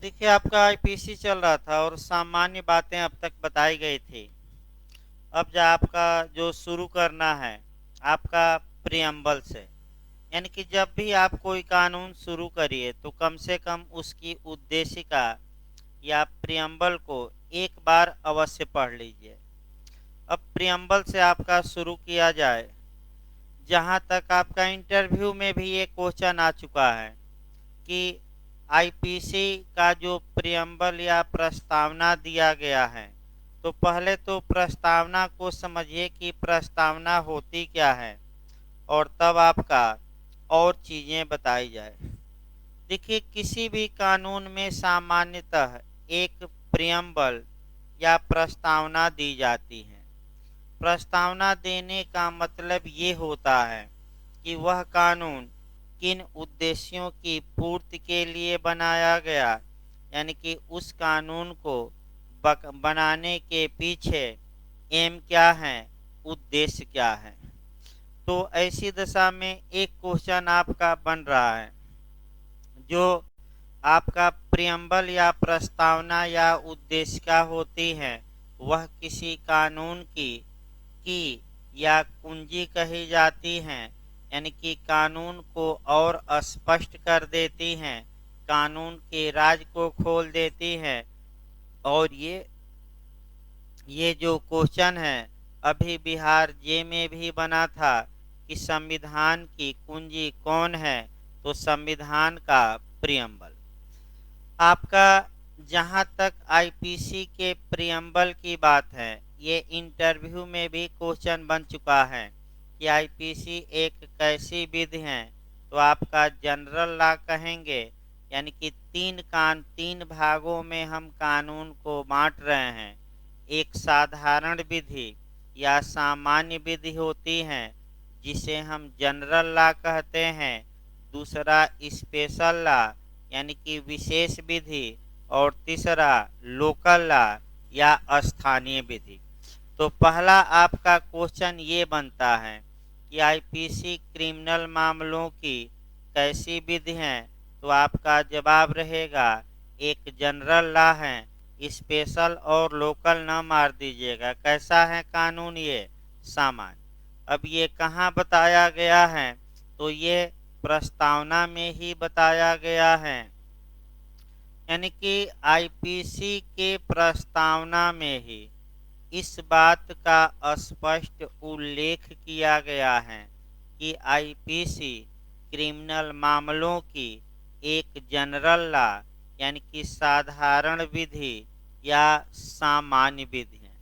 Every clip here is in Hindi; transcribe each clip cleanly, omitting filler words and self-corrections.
देखिए, आपका आईपीसी चल रहा था और सामान्य बातें अब तक बताई गई थी। अब जो आपका जो शुरू करना है, आपका प्रियम्बल से। यानी कि जब भी आप कोई कानून शुरू करिए तो कम से कम उसकी उद्देशिका या प्रियम्बल को एक बार अवश्य पढ़ लीजिए। अब प्रियम्बल से आपका शुरू किया जाए। जहाँ तक आपका इंटरव्यू में भी ये क्वेश्चन आ चुका है कि आईपीसी का जो प्रियम्बल या प्रस्तावना दिया गया है, तो पहले तो प्रस्तावना को समझिए कि प्रस्तावना होती क्या है और तब आपका और चीज़ें बताई जाए। देखिए, किसी भी कानून में सामान्यतः एक प्रियम्बल या प्रस्तावना दी जाती है। प्रस्तावना देने का मतलब ये होता है कि वह कानून किन उद्देश्यों की पूर्ति के लिए बनाया गया, यानी कि उस कानून को बनाने के पीछे एम क्या है, उद्देश्य क्या है। तो ऐसी दशा में एक क्वेश्चन आपका बन रहा है, जो आपका प्रियम्बल या प्रस्तावना या उद्देशिका होती है, वह किसी कानून की या कुंजी कही जाती हैं। यानी कि कानून को और स्पष्ट कर देती हैं, कानून के राज को खोल देती हैं। और ये जो क्वेश्चन है अभी बिहार जे में भी बना था कि संविधान की कुंजी कौन है, तो संविधान का प्रियम्बल। आपका जहां तक आईपीसी के प्रियम्बल की बात है, ये इंटरव्यू में भी क्वेश्चन बन चुका है कि आईपीसी एक कैसी विधि है, तो आपका जनरल लॉ कहेंगे। यानी कि तीन भागों में हम कानून को बांट रहे हैं। एक साधारण विधि या सामान्य विधि होती है, जिसे हम जनरल लॉ कहते हैं। दूसरा स्पेशल लॉ यानी कि विशेष विधि, और तीसरा लोकल लॉ या स्थानीय विधि। तो पहला आपका क्वेश्चन ये बनता है कि आईपीसी क्रिमिनल मामलों की कैसी विधि है, तो आपका जवाब रहेगा एक जनरल लॉ है, स्पेशल और लोकल न मार दीजिएगा। कैसा है कानून, ये सामान्य। अब ये कहाँ बताया गया है, तो ये प्रस्तावना में ही बताया गया है। यानी कि आईपीसी के प्रस्तावना में ही इस बात का स्पष्ट उल्लेख किया गया है कि आईपीसी क्रिमिनल मामलों की एक जनरल लॉ यानी कि साधारण विधि या सामान्य विधि है।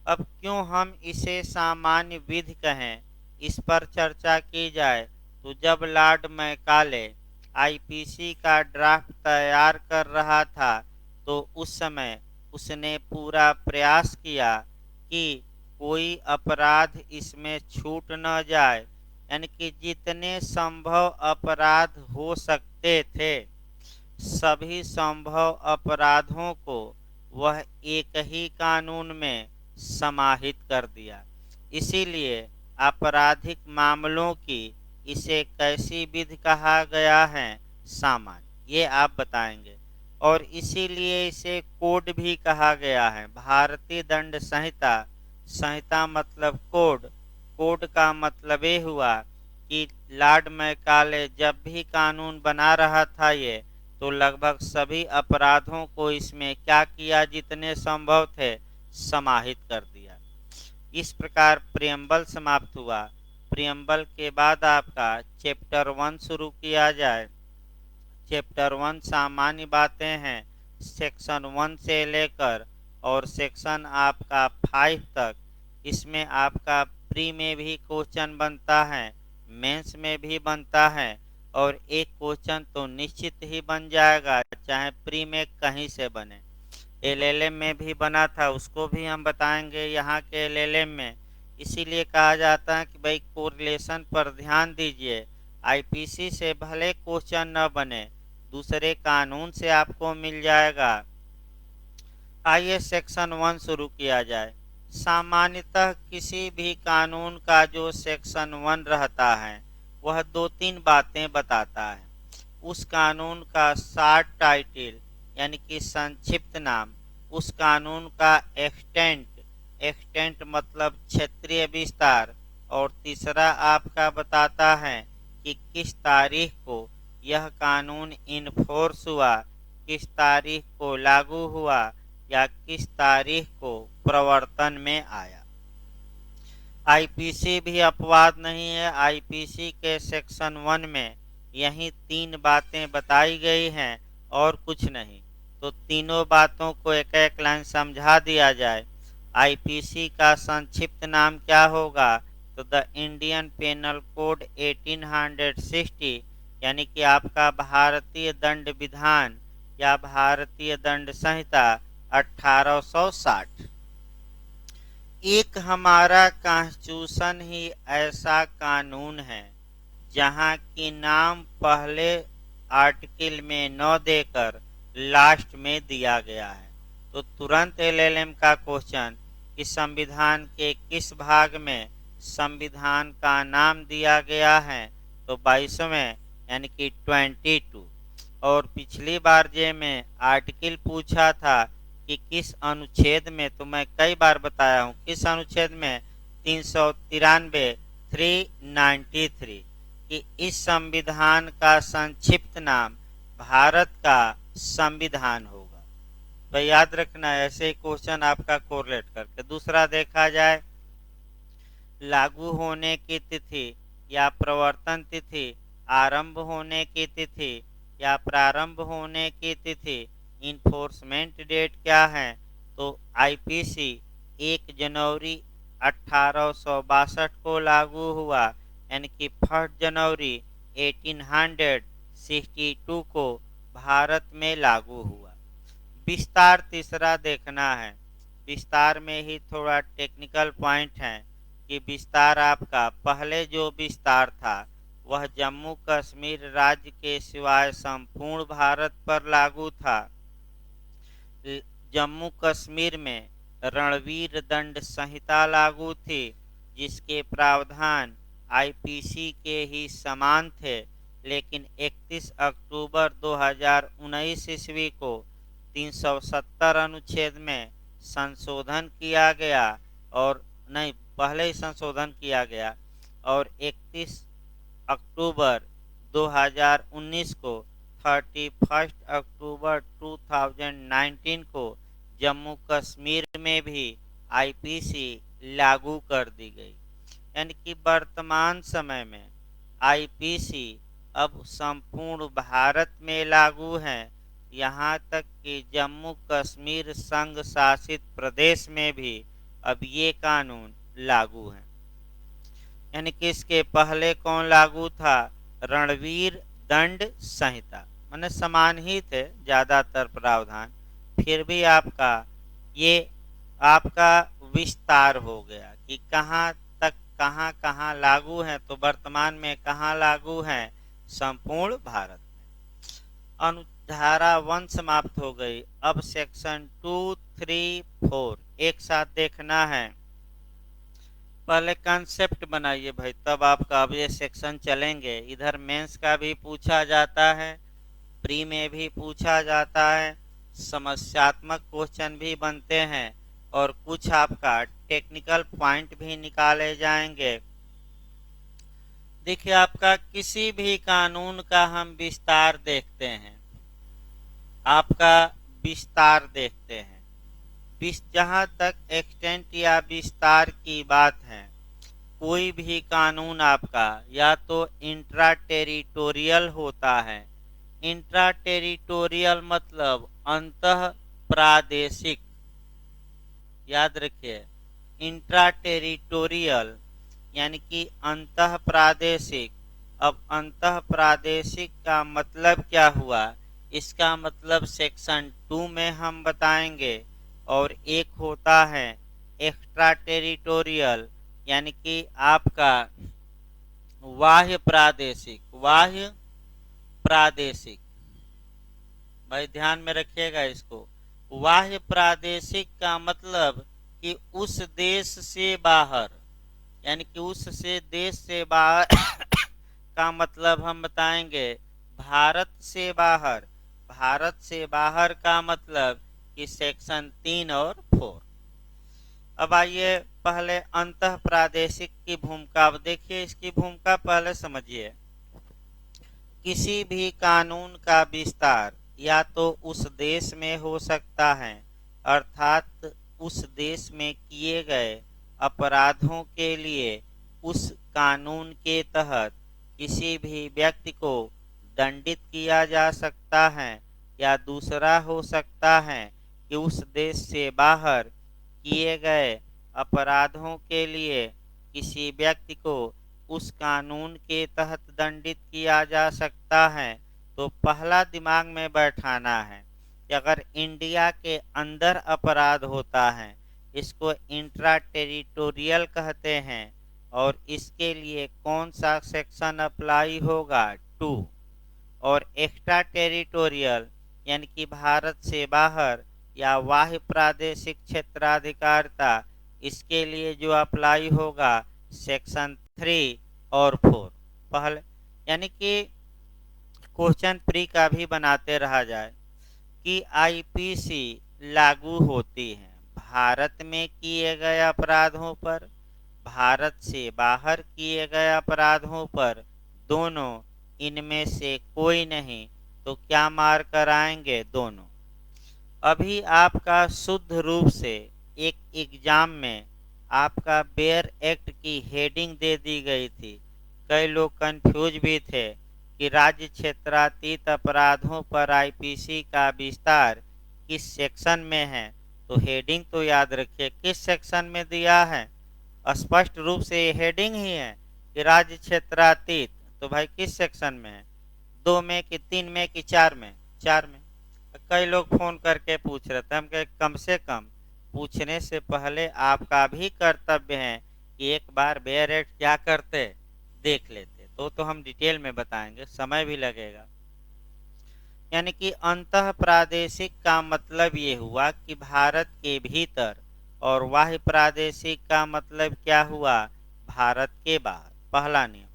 अब क्यों हम इसे सामान्य विधि कहें, इस पर चर्चा की जाए तो जब लॉर्ड मैकाले आईपीसी का ड्राफ्ट तैयार कर रहा था, तो उस समय उसने पूरा प्रयास किया कि कोई अपराध इसमें छूट न जाए। यानी कि जितने संभव अपराध हो सकते थे, सभी संभव अपराधों को वह एक ही कानून में समाहित कर दिया। इसीलिए आपराधिक मामलों की इसे कैसी विधि कहा गया है, सामान्य। ये आप बताएंगे। और इसीलिए इसे कोड भी कहा गया है, भारतीय दंड संहिता। संहिता मतलब कोड। कोड का मतलब ये हुआ कि लॉर्ड मैकाले जब भी कानून बना रहा था ये, तो लगभग सभी अपराधों को इसमें क्या किया, जितने संभव थे समाहित कर दिया। इस प्रकार प्रियम्बल समाप्त हुआ। प्रियम्बल के बाद आपका चैप्टर 1 शुरू किया जाए। चैप्टर 1 सामान्य बातें हैं, सेक्शन 1 से लेकर और सेक्शन आपका 5 तक। इसमें आपका प्री में भी क्वेश्चन बनता है, मेंस में भी बनता है, और एक क्वेश्चन तो निश्चित ही बन जाएगा, चाहे प्री में कहीं से बने। एलएलएम में भी बना था, उसको भी हम बताएंगे यहाँ के एलएलएम में। इसीलिए कहा जाता है कि भाई कोरिलेशन पर ध्यान दीजिए। आईपीसी से भले क्वेश्चन न बने, दूसरे कानून से आपको मिल जाएगा। आइए सेक्शन 1 शुरू किया जाए। सामान्यतः किसी भी कानून का जो सेक्शन 1 रहता है, वह 2-3 बातें बताता है। उस कानून का शॉर्ट टाइटल यानी कि संक्षिप्त नाम उस कानून का एक्सटेंट मतलब क्षेत्रीय विस्तार, और तीसरा आपका बताता है कि किस तारीख को यह कानून इनफोर्स हुआ, किस तारीख को लागू हुआ या किस तारीख को प्रवर्तन में आया। आईपीसी भी अपवाद नहीं है। आईपीसी के सेक्शन 1 में यही 3 बातें बताई गई हैं और कुछ नहीं। तो तीनों बातों को एक एक लाइन समझा दिया जाए। आईपीसी का संक्षिप्त नाम क्या होगा? तो द इंडियन पेनल कोड 1860, यानी कि आपका भारतीय दंड विधान या भारतीय दंड संहिता 1860। एक हमारा कॉन्स्टिट्यूशन ही ऐसा कानून है जहां की नाम पहले आर्टिकल में न देकर लास्ट में दिया गया है। तो तुरंत एलएलएम का क्वेश्चन कि संविधान के किस भाग में संविधान का नाम दिया गया है? तो 22वें यानी कि 22। और पिछली बार जे में आर्टिकल पूछा था कि किस अनुच्छेद में, तो मैं कई बार बताया हूं किस अनुच्छेद में, 393 393, कि इस संविधान का संक्षिप्त नाम भारत का संविधान होगा। तो याद रखना, ऐसे ही क्वेश्चन आपका कोरिलेट करके। दूसरा देखा जाए, लागू होने की तिथि या प्रवर्तन तिथि, आरंभ होने की तिथि या प्रारंभ होने की तिथि, इन्फोर्समेंट डेट क्या है? तो आईपीसी 1 जनवरी 1862 को लागू हुआ, यानी कि 1 जनवरी 1862 को भारत में लागू हुआ। विस्तार तीसरा देखना है। विस्तार में ही थोड़ा टेक्निकल पॉइंट है कि विस्तार आपका पहले जो विस्तार था वह जम्मू कश्मीर राज्य के सिवाय संपूर्ण भारत पर लागू था। जम्मू कश्मीर में रणवीर दंड संहिता लागू थी, जिसके प्रावधान आईपीसी के ही समान थे, लेकिन 31 अक्टूबर 2019 ईस्वी को 370 अनुच्छेद में संशोधन किया गया, और नहीं, पहले ही संशोधन किया गया, और 31 अक्टूबर 2019 को 31 अक्टूबर 2019 को जम्मू कश्मीर में भी आईपीसी लागू कर दी गई। यानी कि वर्तमान समय में आईपीसी अब संपूर्ण भारत में लागू है, यहाँ तक कि जम्मू कश्मीर संघ शासित प्रदेश में भी अब ये कानून लागू है। यानी कि इसके पहले कौन लागू था? रणवीर दंड संहिता, माने समान ही थे ज्यादातर प्रावधान, फिर भी आपका ये आपका विस्तार हो गया कि कहाँ तक कहाँ कहाँ लागू है। तो वर्तमान में कहाँ लागू है? संपूर्ण भारत में। धारा 1 समाप्त हो गई। अब सेक्शन 2, 3, 4 एक साथ देखना है। पहले कंसेप्ट बनाइए भाई, तब आपका अब ये सेक्शन चलेंगे। इधर मेंस का भी पूछा जाता है, प्री में भी पूछा जाता है, समस्यात्मक क्वेश्चन भी बनते हैं, और कुछ आपका टेक्निकल पॉइंट भी निकाले जाएंगे। देखिए, आपका किसी भी कानून का हम विस्तार देखते हैं, आपका विस्तार देखते हैं। जहां तक एक्सटेंट या विस्तार की बात है, कोई भी कानून आपका या तो इंट्रा टेरिटोरियल होता है। इंट्रा टेरिटोरियल मतलब अंतः प्रादेशिक, याद रखिए, इंट्रा टेरिटोरियल यानी कि अंतः प्रादेशिक। अब अंतः प्रादेशिक का मतलब क्या हुआ? इसका मतलब सेक्शन 2 में हम बताएंगे। और एक होता है एक्स्ट्रा टेरिटोरियल, यानी कि आपका बाह्य प्रादेशिक। बाह्य प्रादेशिक, भाई ध्यान में रखिएगा इसको। बाह्य प्रादेशिक का मतलब कि उस देश से बाहर, यानी कि उस से देश से बाहर का मतलब हम बताएंगे भारत से बाहर। भारत से बाहर का मतलब कि सेक्शन 3 और 4। अब आइए पहले अंतः प्रादेशिक की भूमिका। अब देखिए इसकी भूमिका पहले समझिए। किसी भी कानून का विस्तार या तो उस देश में हो सकता है, अर्थात उस देश में किए गए अपराधों के लिए उस कानून के तहत किसी भी व्यक्ति को दंडित किया जा सकता है, या दूसरा हो सकता है कि उस देश से बाहर किए गए अपराधों के लिए किसी व्यक्ति को उस कानून के तहत दंडित किया जा सकता है। तो पहला दिमाग में बैठाना है कि अगर इंडिया के अंदर अपराध होता है, इसको इंट्रा टेरिटोरियल कहते हैं, और इसके लिए कौन सा सेक्शन अप्लाई होगा? 2। और एक्स्ट्रा टेरिटोरियल यानी कि भारत से बाहर या वाह्य प्रादेशिक क्षेत्राधिकारिता, इसके लिए जो अप्लाई होगा सेक्शन 3 और 4। पहले यानी कि क्वेश्चन प्री का भी बनाते रहा जाए कि आईपीसी लागू होती है भारत में किए गए अपराधों पर, भारत से बाहर किए गए अपराधों पर, दोनों, इनमें से कोई नहीं, तो क्या मार कर आएंगे? दोनों। अभी आपका शुद्ध रूप से एक एग्जाम में आपका बेयर एक्ट की हेडिंग दे दी गई थी। कई लोग कंफ्यूज भी थे कि राज्य क्षेत्रातीत अपराधों पर आईपीसी का विस्तार किस सेक्शन में है। तो हेडिंग तो याद रखिए किस सेक्शन में दिया है। स्पष्ट रूप से ये हेडिंग ही है कि राज्य क्षेत्रातीत, तो भाई किस सेक्शन में है? 2 में कि 3 में कि 4 में? 4 में। कई लोग फोन करके पूछ रहे थे, हम कम से कम पूछने से पहले आपका भी कर्तव्य है कि एक बार बेयर एक्ट क्या करते देख लेते। तो हम डिटेल में बताएंगे, समय भी लगेगा। यानी कि अंतः प्रादेशिक का मतलब ये हुआ कि भारत के भीतर, और वाह्य प्रादेशिक का मतलब क्या हुआ? भारत के बाहर। पहला नियम,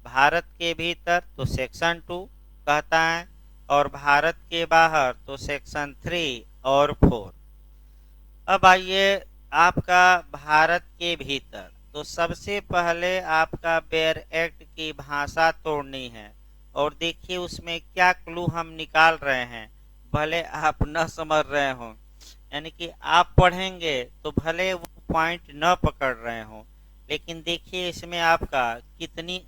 भारत के भीतर तो सेक्शन 2 कहता है, और भारत के बाहर तो सेक्शन 3 और 4। अब आइए आपका भारत के भीतर, तो सबसे पहले आपका बेयर एक्ट की भाषा तोड़नी है। और देखिए उसमें क्या क्लू हम निकाल रहे हैं, भले आप न समझ रहे हो, यानी कि आप पढ़ेंगे तो भले वो पॉइंट न पकड़ रहे हो, लेकिन देखिए इसमें आपका कितनी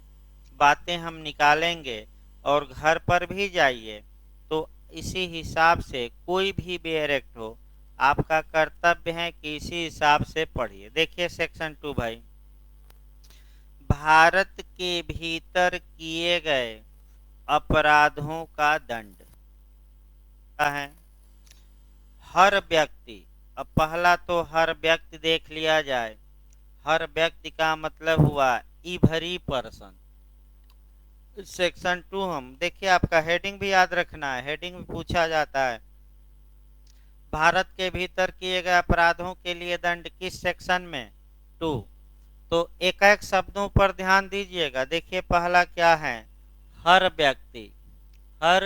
बातें हम निकालेंगे। और घर पर भी जाइए तो इसी हिसाब से कोई भी बेयर एक्ट हो, आपका कर्तव्य है कि इसी हिसाब से पढ़िए। देखिए सेक्शन 2 भाई, भारत के भीतर किए गए अपराधों का दंड है हर व्यक्ति। अब पहला तो हर व्यक्ति देख लिया जाए। हर व्यक्ति का मतलब हुआ एवरी पर्सन। सेक्शन 2 हम देखिए, आपका हेडिंग भी याद रखना है, हेडिंग में पूछा जाता है भारत के भीतर किए गए अपराधों के लिए दंड किस सेक्शन में? 2। तो एक एक शब्दों पर ध्यान दीजिएगा। देखिए पहला क्या है? हर व्यक्ति। हर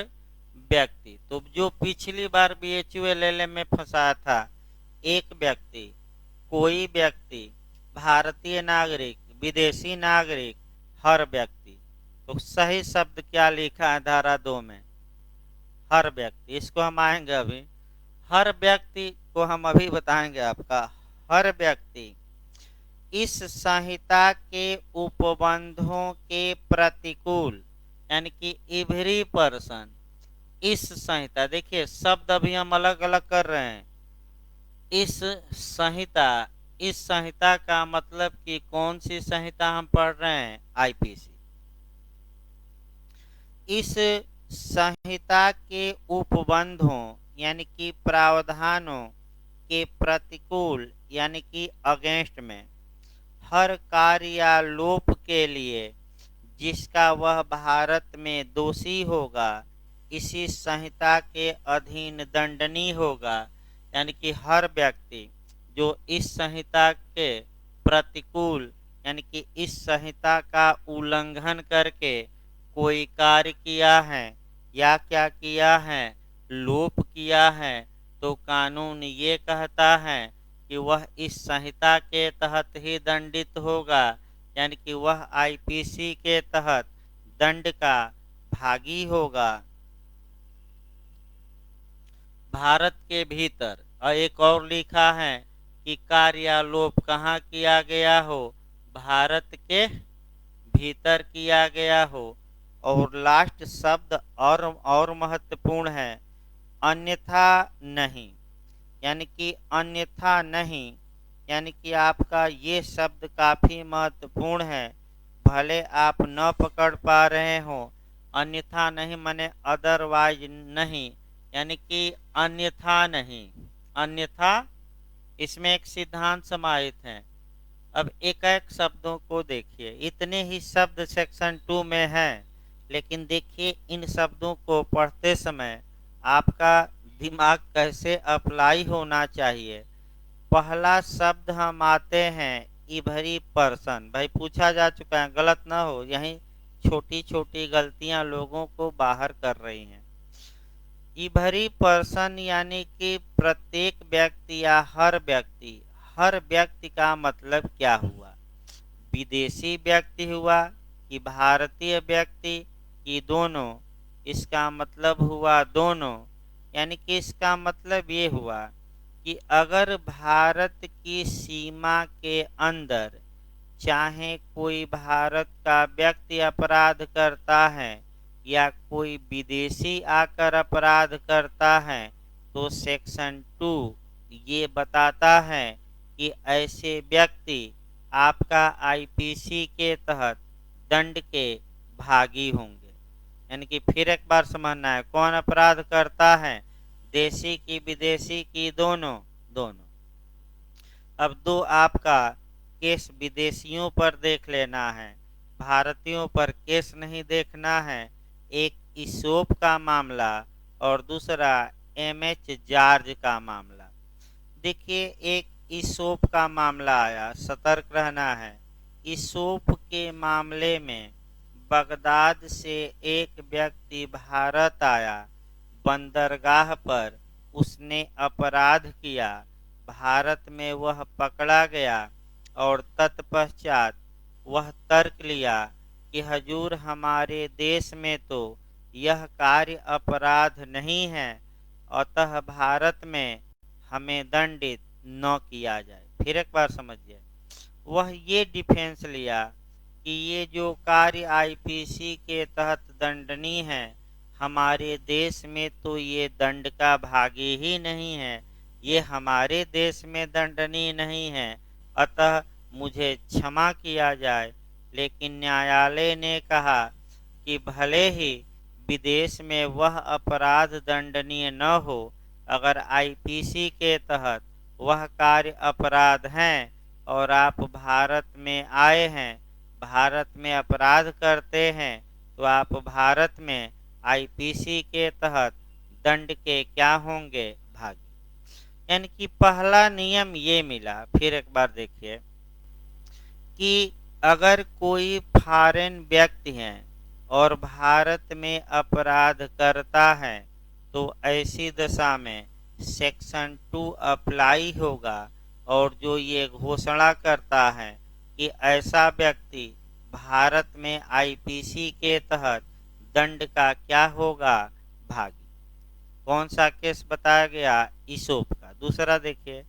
व्यक्ति, तो जो पिछली बार BHULLM में फंसाया था, एक व्यक्ति, कोई व्यक्ति, भारतीय नागरिक, विदेशी नागरिक, हर व्यक्ति। तो सही शब्द क्या लिखा है धारा 2 में? हर व्यक्ति। इसको हम आएंगे अभी, हर व्यक्ति को हम अभी बताएंगे आपका। हर व्यक्ति इस संहिता के उपबंधों के प्रतिकूल, यानी कि एवरी पर्सन, इस संहिता, देखिए शब्द अभी हम अलग अलग कर रहे हैं। इस संहिता, इस संहिता का मतलब कि कौन सी संहिता हम पढ़ रहे हैं? आईपीसी। इस संहिता के उपबंधों यानी कि प्रावधानों के प्रतिकूल यानी कि अगेंस्ट में, हर कार्य या लोप के लिए जिसका वह भारत में दोषी होगा, इसी संहिता के अधीन दंडनीय होगा। यानी कि हर व्यक्ति जो इस संहिता के प्रतिकूल यानी कि इस संहिता का उल्लंघन करके कोई कार्य किया है या क्या किया है, लोप किया है तो कानून ये कहता है कि वह इस संहिता के तहत ही दंडित होगा, यानी कि वह आईपीसी के तहत दंड का भागी होगा। भारत के भीतर और एक और लिखा है कि कार्यालोप कहाँ किया गया हो, भारत के भीतर किया गया हो। और लास्ट शब्द और महत्वपूर्ण है, अन्यथा नहीं, यानी कि अन्यथा नहीं, यानी कि आपका ये शब्द काफी महत्वपूर्ण है। भले आप न पकड़ पा रहे हो, अन्यथा नहीं माने अदरवाइज नहीं, यानी कि अन्यथा नहीं, अन्यथा इसमें एक सिद्धांत समाहित है। अब एक एक शब्दों को देखिए, इतने ही शब्द सेक्शन 2 में हैं, लेकिन देखिए इन शब्दों को पढ़ते समय आपका दिमाग कैसे अप्लाई होना चाहिए। पहला शब्द हम आते हैं इवरी पर्सन। भाई पूछा जा चुका है, गलत ना हो, यही छोटी छोटी गलतियां लोगों को बाहर कर रही हैं। इवरी पर्सन यानी कि प्रत्येक व्यक्ति या हर व्यक्ति। हर व्यक्ति का मतलब क्या हुआ, विदेशी व्यक्ति हुआ कि भारतीय व्यक्ति कि दोनों, इसका मतलब हुआ दोनों। यानी कि इसका मतलब ये हुआ कि अगर भारत की सीमा के अंदर चाहे कोई भारत का व्यक्ति अपराध करता है या कोई विदेशी आकर अपराध करता है, तो सेक्शन 2 ये बताता है कि ऐसे व्यक्ति आपका आईपीसी के तहत दंड के भागी होंगे। यानी कि फिर एक बार समझना है, कौन अपराध करता है, देशी की विदेशी की, दोनों दोनों। अब दो आपका केस विदेशियों पर देख लेना है, भारतीयों पर केस नहीं देखना है। एक इशोप का मामला और दूसरा एमएच जॉर्ज का मामला। देखिए एक इशोप का मामला आया, सतर्क रहना है। इशोप के मामले में बगदाद से एक व्यक्ति भारत आया, बंदरगाह पर उसने अपराध किया, भारत में वह पकड़ा गया और तत्पश्चात वह तर्क लिया कि हजूर हमारे देश में तो यह कार्य अपराध नहीं है, अतः भारत में हमें दंडित न किया जाए। फिर एक बार समझिए, वह ये डिफेंस लिया कि ये जो कार्य आईपीसी के तहत दंडनीय है, हमारे देश में तो ये दंड का भागी ही नहीं है, ये हमारे देश में दंडनीय नहीं है, अतः मुझे क्षमा किया जाए। लेकिन न्यायालय ने कहा कि भले ही विदेश में वह अपराध दंडनीय न हो, अगर आईपीसी के तहत वह कार्य अपराध हैं और आप भारत में आए हैं, भारत में अपराध करते हैं, तो आप भारत में आईपीसी के तहत दंड के क्या होंगे, भागी। यानी कि पहला नियम ये मिला। फिर एक बार देखिए कि अगर कोई फॉरेन व्यक्ति है और भारत में अपराध करता है, तो ऐसी दशा में सेक्शन 2 अप्लाई होगा और जो ये घोषणा करता है कि ऐसा व्यक्ति भारत में आईपीसी के तहत दंड का क्या होगा, भागी। कौन सा केस बताया गया, इशोप का। दूसरा देखिए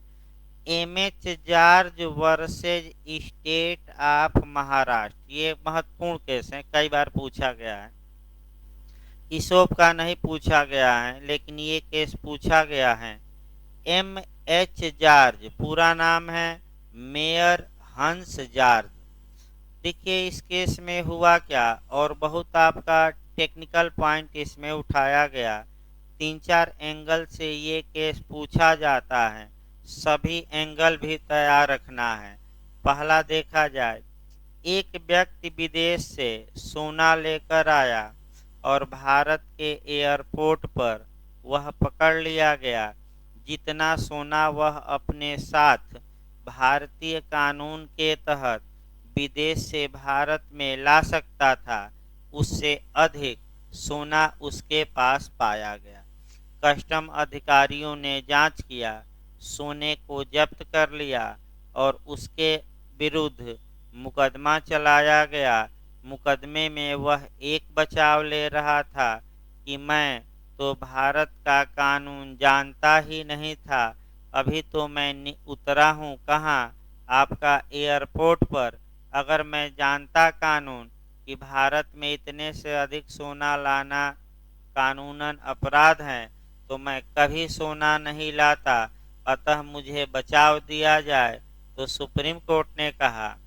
MH George versus State of Maharashtra. ये महत्वपूर्ण केस है, कई बार पूछा गया है। इशोप का नहीं पूछा गया है, लेकिन ये केस पूछा गया है। एमएच जॉर्ज पूरा नाम है मेयर हंस जॉर्ज। देखिए इस केस में हुआ क्या, और बहुत आपका टेक्निकल पॉइंट इसमें उठाया गया। 3-4 एंगल से ये केस पूछा जाता है, सभी एंगल भी तैयार रखना है। पहला देखा जाए, एक व्यक्ति विदेश से सोना लेकर आया और भारत के एयरपोर्ट पर वह पकड़ लिया गया। जितना सोना वह अपने साथ भारतीय कानून के तहत विदेश से भारत में ला सकता था, उससे अधिक सोना उसके पास पाया गया। कस्टम अधिकारियों ने जांच किया, सोने को जब्त कर लिया और उसके विरुद्ध मुकदमा चलाया गया। मुकदमे में वह एक बचाव ले रहा था कि मैं तो भारत का कानून जानता ही नहीं था, अभी तो मैं उतरा हूँ कहाँ, आपका एयरपोर्ट पर। अगर मैं जानता कानून कि भारत में इतने से अधिक सोना लाना कानूनन अपराध है तो मैं कभी सोना नहीं लाता, अतः मुझे बचाव दिया जाए। तो सुप्रीम कोर्ट ने कहा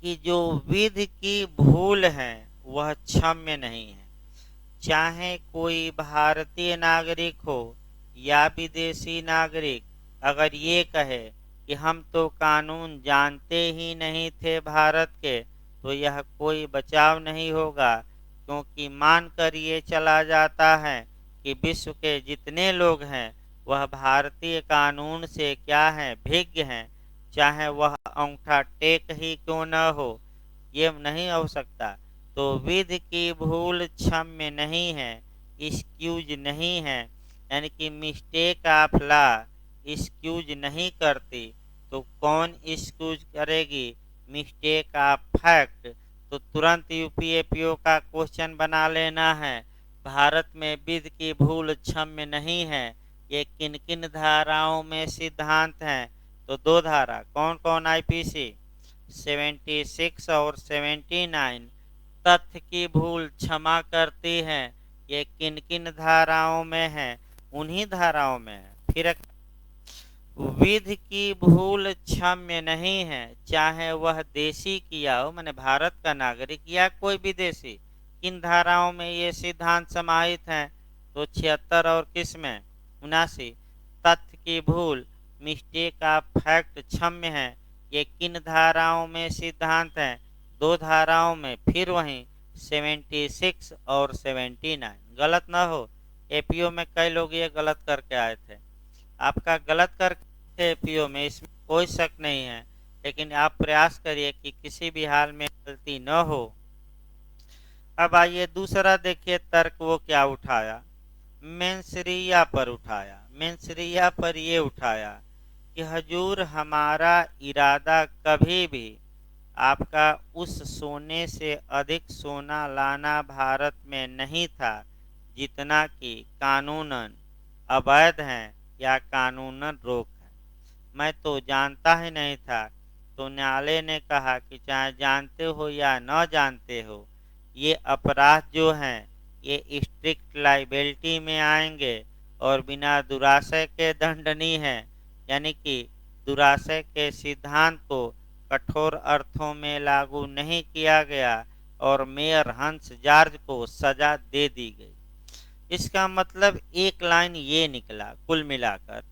कि जो विधि की भूल है वह क्षम्य नहीं है। चाहे कोई भारतीय नागरिक हो या विदेशी नागरिक, अगर ये कहे कि हम तो कानून जानते ही नहीं थे भारत के, तो यह कोई बचाव नहीं होगा, क्योंकि मानकर ये चला जाता है कि विश्व के जितने लोग हैं वह भारतीय कानून से क्या हैं, भिज्ञ हैं, चाहे वह अंगूठा टेक ही क्यों न हो। ये नहीं हो सकता। तो विधि की भूल क्षम्य नहीं है, एक्सक्यूज नहीं है, यानी कि मिस्टेक ऑफ लॉ एक्सक्यूज नहीं करती, तो कौन एक्सक्यूज करेगी, मिस्टेक ऑफ फैक्ट। तो तुरंत यूपीएपीओ का क्वेश्चन बना लेना है, भारत में विधि की भूल क्षम्य नहीं है, ये किन किन धाराओं में सिद्धांत हैं। तो दो धारा कौन कौन, आईपीसी 76 और 79 तथ्य की भूल क्षमा करती है। ये किन किन धाराओं में है, उन्हीं धाराओं में है। फिर विधि की भूल क्षम्य नहीं है, चाहे वह देशी किया हो, माने भारत का नागरिक या कोई विदेशी। किन धाराओं में ये सिद्धांत समाहित है, तो 76 और किस में 79। तथ्य की भूल मिस्टेक ऑफ फैक्ट क्षम्य है, ये किन धाराओं में सिद्धांत है, दो धाराओं में। फिर वहीं 76 और 79 गलत ना हो। एपीओ में कई लोग ये गलत करके आए थे, आपका गलत करके एपीओ में, इसमें कोई शक नहीं है, लेकिन आप प्रयास करिए कि किसी भी हाल में गलती न हो। अब आइए दूसरा देखिए तर्क वो क्या उठाया, मेंसरिया पर उठाया। मेंसरिया पर ये उठाया कि हजूर हमारा इरादा कभी भी आपका उस सोने से अधिक सोना लाना भारत में नहीं था जितना कि कानूनन अवैध है या कानूनन रोक है। मैं तो जानता ही नहीं था। तो न्यायालय ने कहा कि चाहे जानते हो या न जानते हो, ये अपराध जो हैं ये स्ट्रिक्ट लाइबिलिटी में आएंगे और बिना दुराशय के दंडनीय है, यानी कि दुराशय के सिद्धांत को कठोर अर्थों में लागू नहीं किया गया और मेयर हंस जॉर्ज को सजा दे दी गई। इसका मतलब एक लाइन ये निकला कुल मिलाकर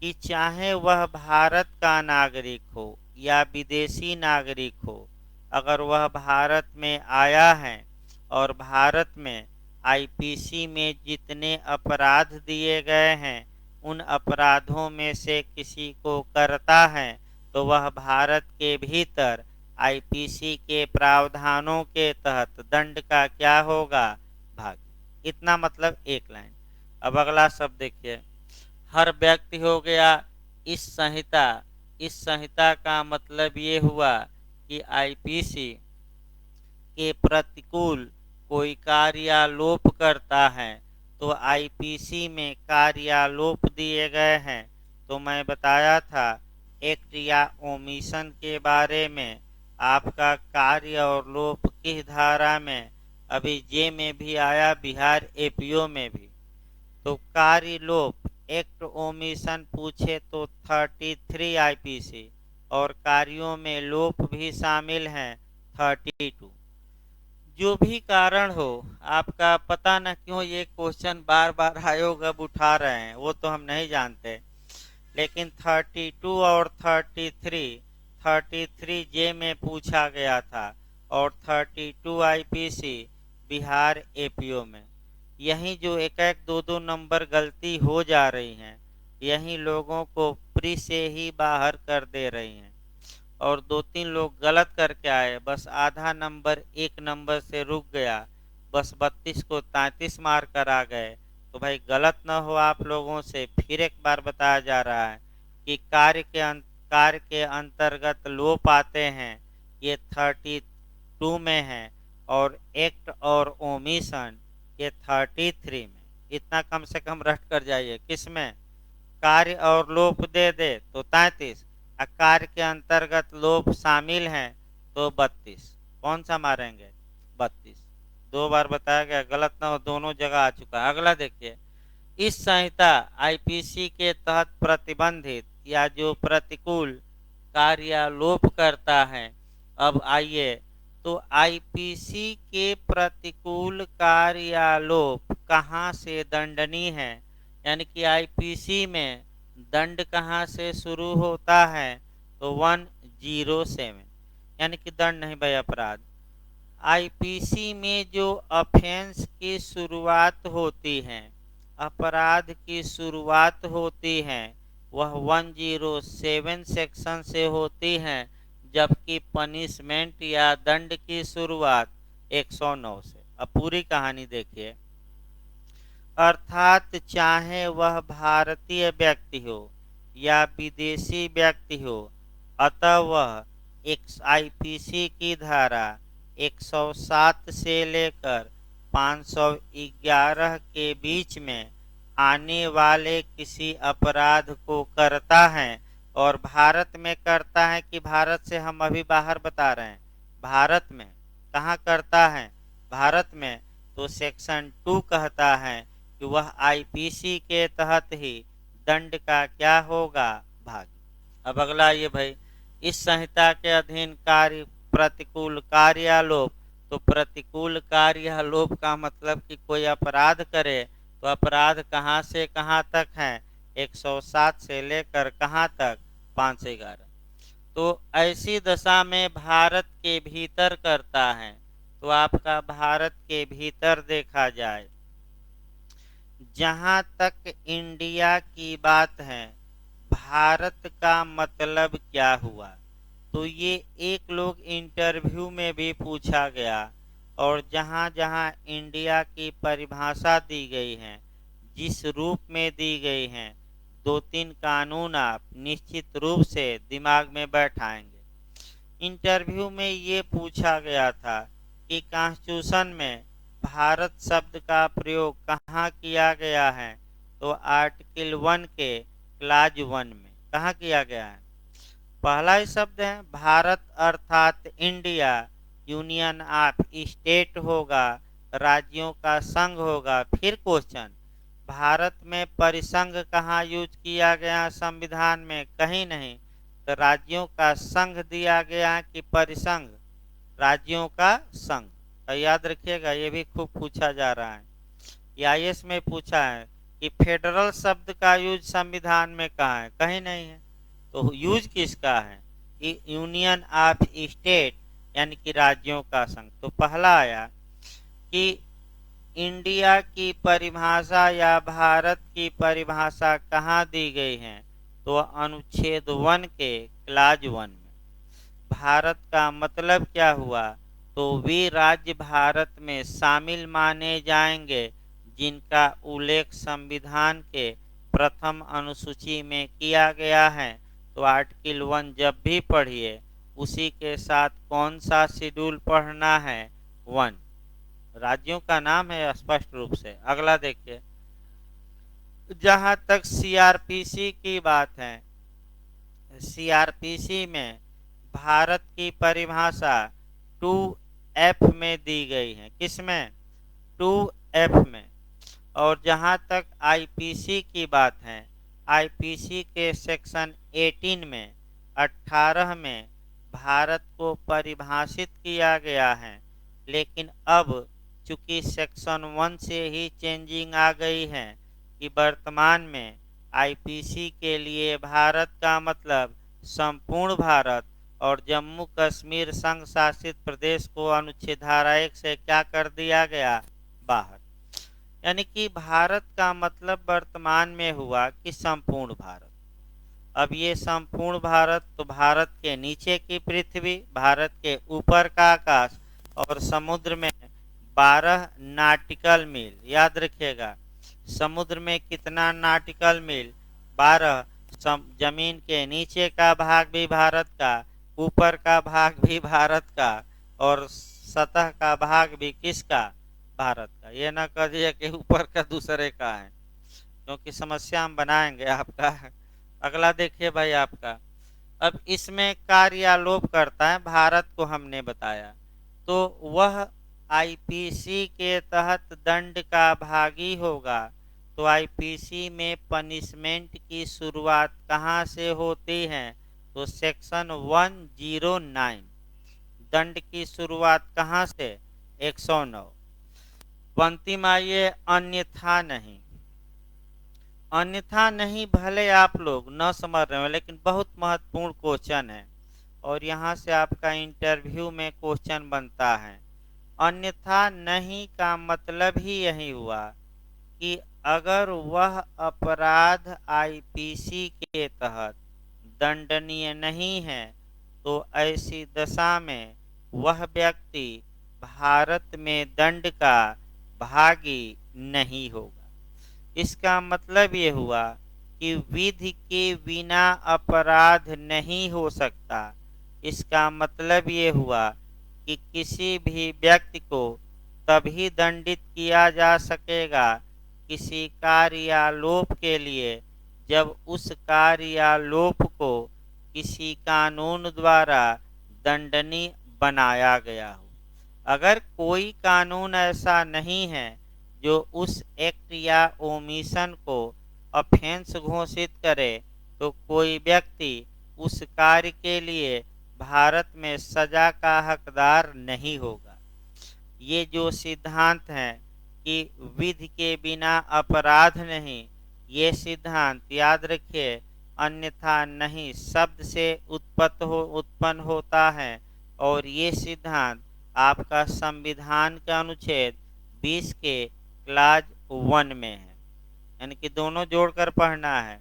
कि चाहे वह भारत का नागरिक हो या विदेशी नागरिक हो, अगर वह भारत में आया है और भारत में आईपीसी में जितने अपराध दिए गए हैं उन अपराधों में से किसी को करता है, तो वह भारत के भीतर आईपीसी के प्रावधानों के तहत दंड का क्या होगा, भागी। इतना मतलब एक लाइन। अब अगला शब्द देखिए, हर व्यक्ति हो गया इस संहिता का मतलब ये हुआ कि आईपीसी के प्रतिकूल कोई कार्यालोप करता है, तो आईपीसी में कार्यालोप दिए गए हैं। तो मैं बताया था एक्ट या ओमिशन के बारे में, आपका कार्य और लोप किस धारा में, अभी जे में भी आया, बिहार एपीओ में भी। तो कार्य लोप एक्ट ओमिशन पूछे तो 33 आईपीसी और कार्यों में लोप भी शामिल हैं 32। जो भी कारण हो, आपका पता न क्यों ये क्वेश्चन बार बार आयोग अब उठा रहे हैं, वो तो हम नहीं जानते, लेकिन 32 और 33 जे में पूछा गया था और 32 आईपीसी बिहार एपीओ में। यही जो एक एक दो दो नंबर गलती हो जा रही हैं, यही लोगों को प्री से ही बाहर कर दे रही हैं। और दो तीन लोग गलत करके आए, बस आधा नंबर एक नंबर से रुक गया, बस 32 को 33 मार कर आ गए, तो भाई गलत न हो आप लोगों से फिर एक बार बताया जा रहा है कि कार्य के अंतर्गत लोप आते हैं, ये 32 में है, और एक्ट और ओमिशन ये 33 में। इतना कम से कम रट कर जाइए। किसमें? कार्य और लोप दे दे तो 33, और कार्य के अंतर्गत लोप शामिल है तो 32। कौन सा मारेंगे? 32। 2 बार बताया गया, गलत ना हो, दोनों जगह आ चुका है। अगला देखिए, इस संहिता आईपीसी के तहत प्रतिबंधित या जो प्रतिकूल कार्यालोप करता है। अब आइए, तो आईपीसी के प्रतिकूल कार्यालोप कहाँ से दंडनीय है, यानी कि आईपीसी में दंड कहाँ से शुरू होता है? तो 107, यानी कि दंड नहीं भाई, अपराध। आईपीसी में जो ऑफेंस की शुरुआत होती है, अपराध की शुरुआत होती है, वह 107 सेक्शन से होती है, जबकि पनिशमेंट या दंड की शुरुआत 109 से। अब पूरी कहानी देखिए। अर्थात चाहे वह भारतीय व्यक्ति हो या विदेशी व्यक्ति हो, अतः वह आईपीसी की धारा 107 से लेकर 511 के बीच में आने वाले किसी अपराध को करता है। और भारत में करता है कि भारत से हम अभी बाहर बता रहे हैं, भारत में कहाँ करता है? भारत में। तो सेक्शन 2 कहता है कि वह आईपीसी के तहत ही दंड का क्या होगा? भागी। अब अगला ये भाई, इस संहिता के अधीन कार्य प्रतिकूल कार्यालोप। तो प्रतिकूल कार्यालोप का मतलब कि कोई अपराध करे तो अपराध कहाँ से कहाँ तक है? 107 से लेकर कहाँ तक? 511। तो ऐसी दशा में भारत के भीतर करता है, तो आपका भारत के भीतर देखा जाए, जहां तक इंडिया की बात है, भारत का मतलब क्या हुआ? तो ये एक लोग इंटरव्यू में भी पूछा गया, और जहां जहां इंडिया की परिभाषा दी गई है, जिस रूप में दी गई है, 2-3 कानून आप निश्चित रूप से दिमाग में बैठाएंगे। इंटरव्यू में ये पूछा गया था कि कॉन्स्टिट्यूशन में भारत शब्द का प्रयोग कहाँ किया गया है? तो आर्टिकल 1 के क्लाज 1 में कहाँ किया गया है? पहला ही शब्द है भारत, अर्थात इंडिया। यूनियन ऑफ स्टेट होगा, राज्यों का संघ होगा। फिर क्वेश्चन, भारत में परिसंघ कहाँ यूज किया गया? संविधान में कहीं नहीं। तो राज्यों का संघ दिया गया कि परिसंघ? राज्यों का संघ। तो याद रखिएगा, ये भी खूब पूछा जा रहा है। आईएएस में पूछा है कि फेडरल शब्द का यूज संविधान में कहाँ है? कहीं नहीं है। तो यूज किसका है? यूनियन ऑफ स्टेट, यानी कि राज्यों का संघ। तो पहला आया कि इंडिया की परिभाषा या भारत की परिभाषा कहाँ दी गई है? तो अनुच्छेद 1 के क्लाज 1 में। भारत का मतलब क्या हुआ? तो वे राज्य भारत में शामिल माने जाएंगे जिनका उल्लेख संविधान के प्रथम अनुसूची में किया गया है। तो आर्टिकल 1 जब भी पढ़िए, उसी के साथ कौन सा शेड्यूल पढ़ना है? 1। राज्यों का नाम है स्पष्ट रूप से। अगला देखिए, जहां तक सीआरपीसी की बात है, सीआरपीसी में भारत की परिभाषा 2F में दी गई है। किसमें? 2F में। और जहां तक आईपीसी की बात है, आईपीसी के सेक्शन 18 में 18 में भारत को परिभाषित किया गया है। लेकिन अब चूंकि सेक्शन 1 से ही चेंजिंग आ गई है कि वर्तमान में आईपीसी के लिए भारत का मतलब संपूर्ण भारत और जम्मू कश्मीर संघ शासित प्रदेश को अनुच्छेद धारा 1 से क्या कर दिया गया? बाहर। यानी कि भारत का मतलब वर्तमान में हुआ कि संपूर्ण भारत। अब ये संपूर्ण भारत, तो भारत के नीचे की पृथ्वी, भारत के ऊपर का आकाश, और समुद्र में 12 नॉटिकल मील। याद रखिएगा, समुद्र में कितना नाटिकल मील, 12। जमीन के नीचे का भाग भी भारत का, ऊपर का भाग भी भारत का, और सतह का भाग भी किसका, भारत का। ये ना कह दिए कि ऊपर का दूसरे का है, क्योंकि समस्या हम बनाएंगे आपका। अगला देखिए भाई आपका, अब इसमें कार्यालोप करता है, भारत को हमने बताया, तो वह आईपीसी के तहत दंड का भागी होगा। तो आईपीसी में पनिशमेंट की शुरुआत कहाँ से होती है, तो सेक्शन 109। दंड की शुरुआत कहाँ से, 109। पंक्तिम आइए, अन्यथा नहीं। अन्यथा नहीं भले आप लोग न समझ रहे हो, लेकिन बहुत महत्वपूर्ण क्वेश्चन है, और यहाँ से आपका इंटरव्यू में क्वेश्चन बनता है। अन्यथा नहीं का मतलब ही यही हुआ कि अगर वह अपराध आईपीसी के तहत दंडनीय नहीं है, तो ऐसी दशा में वह व्यक्ति भारत में दंड का भागी नहीं होगा। इसका मतलब ये हुआ कि विधि के बिना अपराध नहीं हो सकता। इसका मतलब ये हुआ कि किसी भी व्यक्ति को तभी दंडित किया जा सकेगा किसी कार्यालोप के लिए, जब उस कार्यालोप को किसी कानून द्वारा दंडनीय बनाया गया हो। अगर कोई कानून ऐसा नहीं है जो उस एक्ट या ओमिशन को ऑफेंस घोषित करे, तो कोई व्यक्ति उस कार्य के लिए भारत में सजा का हकदार नहीं होगा। ये जो सिद्धांत है कि विधि के बिना अपराध नहीं, ये सिद्धांत याद रखिए, अन्यथा नहीं शब्द से उत्पन्न होता है, और ये सिद्धांत आपका संविधान का अनुच्छेद 20 के क्लाज 1 में है। यानी कि दोनों जोड़कर पढ़ना है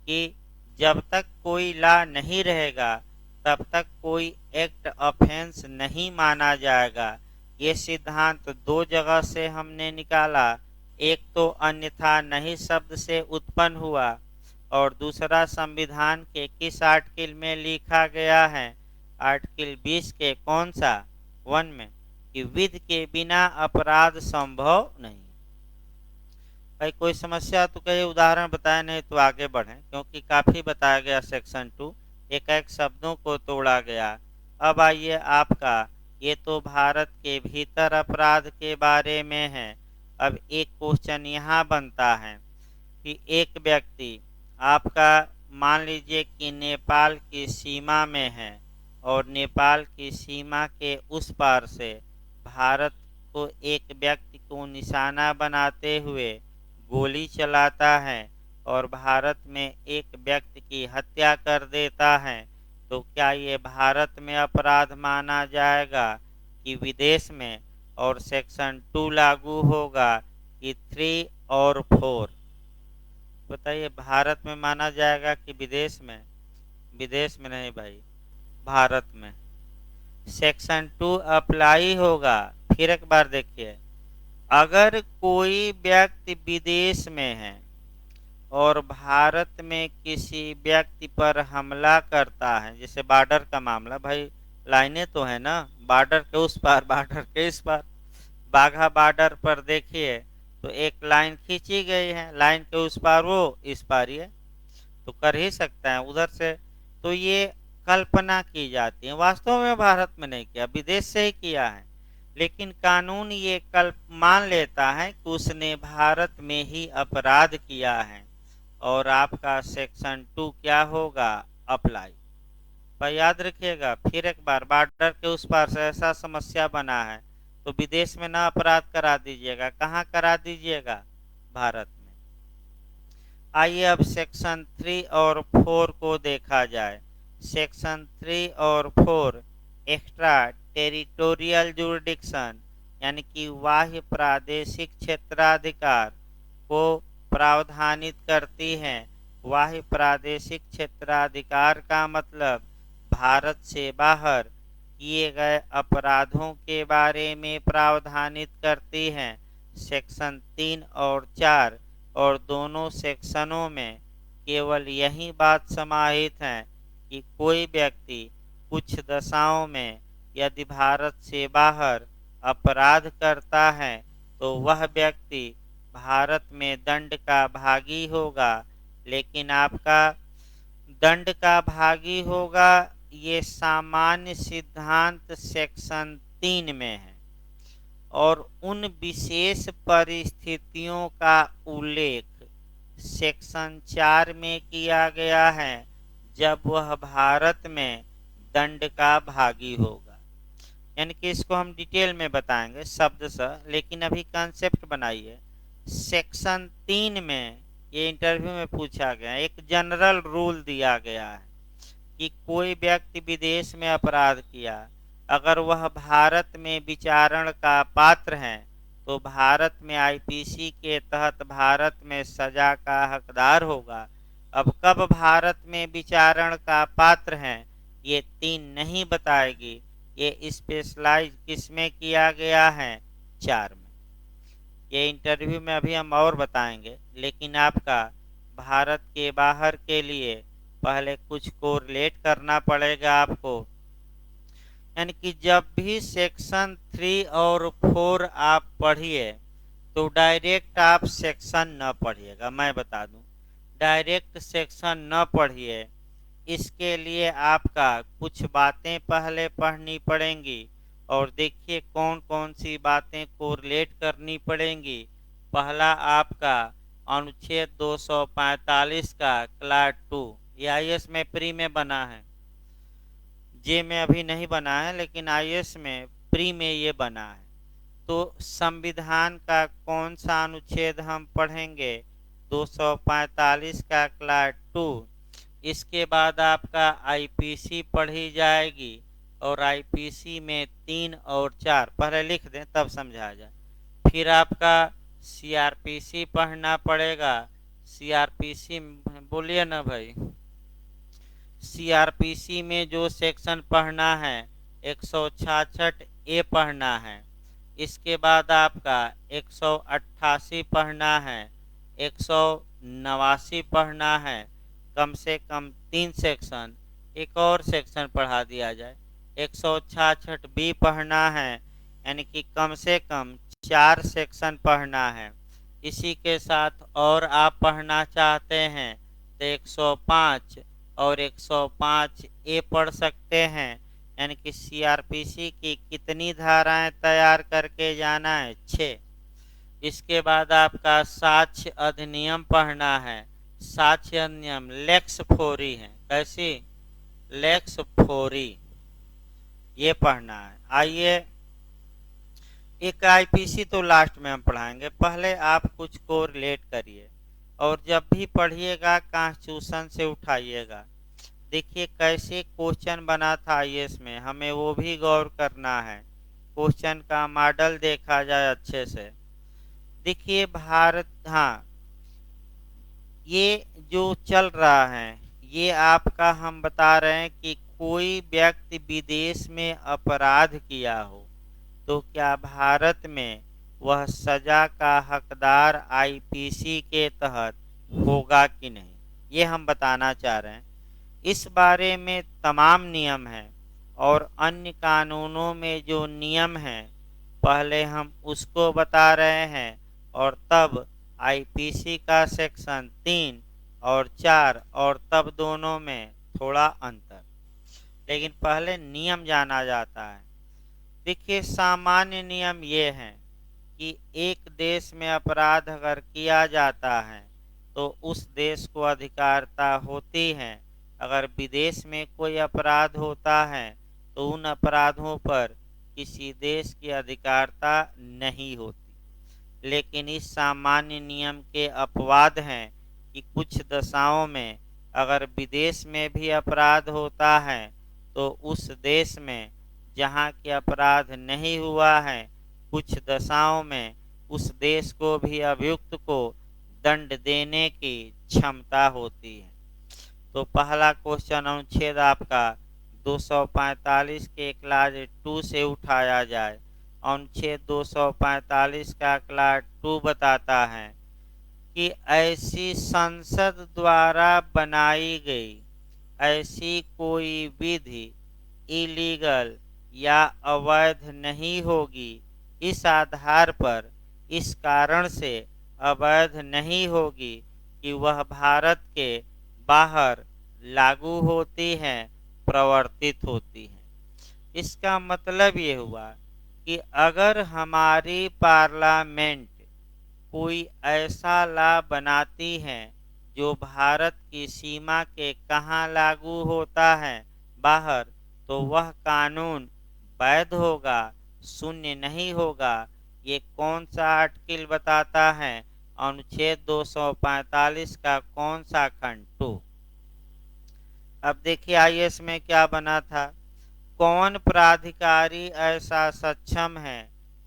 कि जब तक कोई लॉ नहीं रहेगा तब तक कोई एक्ट ऑफेंस नहीं माना जाएगा। ये सिद्धांत दो जगह से हमने निकाला, एक तो अन्यथा नहीं शब्द से उत्पन्न हुआ, और दूसरा संविधान के किस आर्टिकल में लिखा गया है, आर्टिकल 20 के कौन सा, 1 में, कि विधि के बिना अपराध संभव नहीं। भाई कोई समस्या तो कहीं उदाहरण बताए, नहीं तो आगे बढ़ें, क्योंकि काफ़ी बताया गया सेक्शन 2, एक एक शब्दों को तोड़ा गया। अब आइए आपका, ये तो भारत के भीतर अपराध के बारे में है। अब एक क्वेश्चन यहाँ बनता है कि एक व्यक्ति आपका मान लीजिए कि नेपाल की सीमा में है, और नेपाल की सीमा के उस पार से भारत को एक व्यक्ति को निशाना बनाते हुए गोली चलाता है, और भारत में एक व्यक्ति की हत्या कर देता है, तो क्या ये भारत में अपराध माना जाएगा कि विदेश में, और सेक्शन 2 लागू होगा कि 3 और 4? बताइए, भारत में माना जाएगा कि विदेश में? विदेश में नहीं भाई, भारत में। सेक्शन 2 अप्लाई होगा। फिर एक बार देखिए, अगर कोई व्यक्ति विदेश में है और भारत में किसी व्यक्ति पर हमला करता है, जैसे बॉर्डर का मामला, भाई लाइनें तो है ना, बॉर्डर के उस पार बॉर्डर के इस पार, बाघा बॉर्डर पर देखिए तो एक लाइन खींची गई है, लाइन के उस पार वो, इस पार ये, तो कर ही सकता है उधर से। तो ये कल्पना की जाती है, वास्तव में भारत में नहीं किया, विदेश से ही किया है, लेकिन कानून ये मान लेता है कि उसने भारत में ही अपराध किया है, और आपका सेक्शन 2 क्या होगा, अप्लाई। पर याद रखिएगा, फिर एक बार, बॉर्डर के उस पार से ऐसा समस्या बना है तो विदेश में ना अपराध करा दीजिएगा, कहाँ करा दीजिएगा, भारत में। आइए अब सेक्शन 3 और 4 को देखा जाए। सेक्शन 3 और 4 एक्स्ट्रा टेरिटोरियल जुरिडिक्शन, यानी कि बाह्य प्रादेशिक क्षेत्राधिकार को प्रावधानित करती हैं। बाह्य प्रादेशिक क्षेत्राधिकार का मतलब भारत से बाहर किए गए अपराधों के बारे में प्रावधानित करती हैं। सेक्शन 3 और 4, और दोनों सेक्शनों में केवल यही बात समाहित है कि कोई व्यक्ति कुछ दशाओं में यदि भारत से बाहर अपराध करता है तो वह व्यक्ति भारत में दंड का भागी होगा। लेकिन आपका दंड का भागी होगा ये सामान्य सिद्धांत सेक्शन 3 में है और उन विशेष परिस्थितियों का उल्लेख सेक्शन 4 में किया गया है जब वह भारत में दंड का भागी होगा। यानी कि इसको हम डिटेल में बताएंगे शब्द से, लेकिन अभी कंसेप्ट बनाइए। सेक्शन 3 में ये इंटरव्यू में पूछा गया, एक जनरल रूल दिया गया है कि कोई व्यक्ति विदेश में अपराध किया, अगर वह भारत में विचारण का पात्र है तो भारत में आईपीसी के तहत भारत में सजा का हकदार होगा। अब कब भारत में विचारण का पात्र है ये 3 नहीं बताएगी, ये स्पेशलाइज किसमें किया गया है 4 में। ये इंटरव्यू में अभी हम और बताएंगे, लेकिन आपका भारत के बाहर के लिए पहले कुछ कोरिलेट करना पड़ेगा आपको। यानी कि जब भी सेक्शन 3 और 4 आप पढ़िए तो डायरेक्ट आप सेक्शन न पढ़िएगा। मैं बता दूं, डायरेक्ट सेक्शन न पढ़िए। इसके लिए आपका कुछ बातें पहले पढ़नी पड़ेंगी और देखिए कौन कौन सी बातें कोरिलेट करनी पड़ेंगी। पहला आपका अनुच्छेद 245 का क्लास 2, ये आईएएस में प्री में बना है, जे में अभी नहीं बना है लेकिन आईएएस में प्री में ये बना है। तो संविधान का कौन सा अनुच्छेद हम पढ़ेंगे 245 का क्लास 2। इसके बाद आपका आईपीसी पढ़ी जाएगी और आईपीसी में 3 और 4 पहले लिख दें तब समझा जाए। फिर आपका सीआरपीसी पढ़ना पड़ेगा। सीआरपीसी बोलिए ना भाई, सीआरपीसी में जो सेक्शन पढ़ना है 166 ए पढ़ना है। इसके बाद आपका 188 पढ़ना है, 189 पढ़ना है। कम से कम 3 सेक्शन, एक और सेक्शन पढ़ा दिया जाए, 166 बी पढ़ना है, यानी कि कम से कम 4 सेक्शन पढ़ना है। इसी के साथ और आप पढ़ना चाहते हैं तो 105 और 105 ए पढ़ सकते हैं। यानी कि सीआरपीसी की कितनी धाराएं तैयार करके जाना है 6। इसके बाद आपका साक्ष्य अधिनियम पढ़ना है। साक्ष्य अधिनियम लेक्स फोरी है, कैसी लेक्स फोरी, ये पढ़ना है। आइए, एक आईपीसी तो लास्ट में हम पढ़ाएंगे, पहले आप कुछ को रिलेट करिए और जब भी पढ़िएगा कॉन्स्टिट्यूशन से उठाइएगा। देखिए कैसे क्वेश्चन बना था आईएएस में, हमें वो भी गौर करना है। क्वेश्चन का मॉडल देखा जाए अच्छे से। देखिए भारत, हाँ, ये जो चल रहा है ये आपका हम बता रहे हैं कि कोई व्यक्ति विदेश में अपराध किया हो तो क्या भारत में वह सजा का हकदार आईपीसी के तहत होगा कि नहीं, ये हम बताना चाह रहे हैं। इस बारे में तमाम नियम हैं और अन्य कानूनों में जो नियम हैं पहले हम उसको बता रहे हैं और तब आईपीसी का सेक्शन 3 और 4 और तब दोनों में थोड़ा अंतर, लेकिन पहले नियम जाना जाता है। देखिए सामान्य नियम ये हैं कि एक देश में अपराध अगर किया जाता है तो उस देश को अधिकारता होती है। अगर विदेश में कोई अपराध होता है तो उन अपराधों पर किसी देश की अधिकारता नहीं होती। लेकिन इस सामान्य नियम के अपवाद हैं कि कुछ दशाओं में अगर विदेश में भी अपराध होता है तो उस देश में जहाँ के अपराध नहीं हुआ है कुछ दशाओं में उस देश को भी अभियुक्त को दंड देने की क्षमता होती है। तो पहला क्वेश्चन अनुच्छेद आपका 245 के क्लास 2 से उठाया जाए। अनुच्छेद 245 का क्लास 2 बताता है कि ऐसी संसद द्वारा बनाई गई ऐसी कोई विधि इलीगल या अवैध नहीं होगी। इस आधार पर, इस कारण से अवैध नहीं होगी कि वह भारत के बाहर लागू होती हैं, प्रवर्तित होती हैं। इसका मतलब ये हुआ कि अगर हमारी पार्लियामेंट कोई ऐसा लॉ बनाती है जो भारत की सीमा के कहाँ लागू होता है, बाहर, तो वह कानून वैध होगा, शून्य नहीं होगा। ये कौन सा आर्टिकल बताता है? अनुच्छेद 245 का कौन सा खंड? 2। अब देखिए आईएएस में क्या बना था। कौन प्राधिकारी ऐसा सक्षम है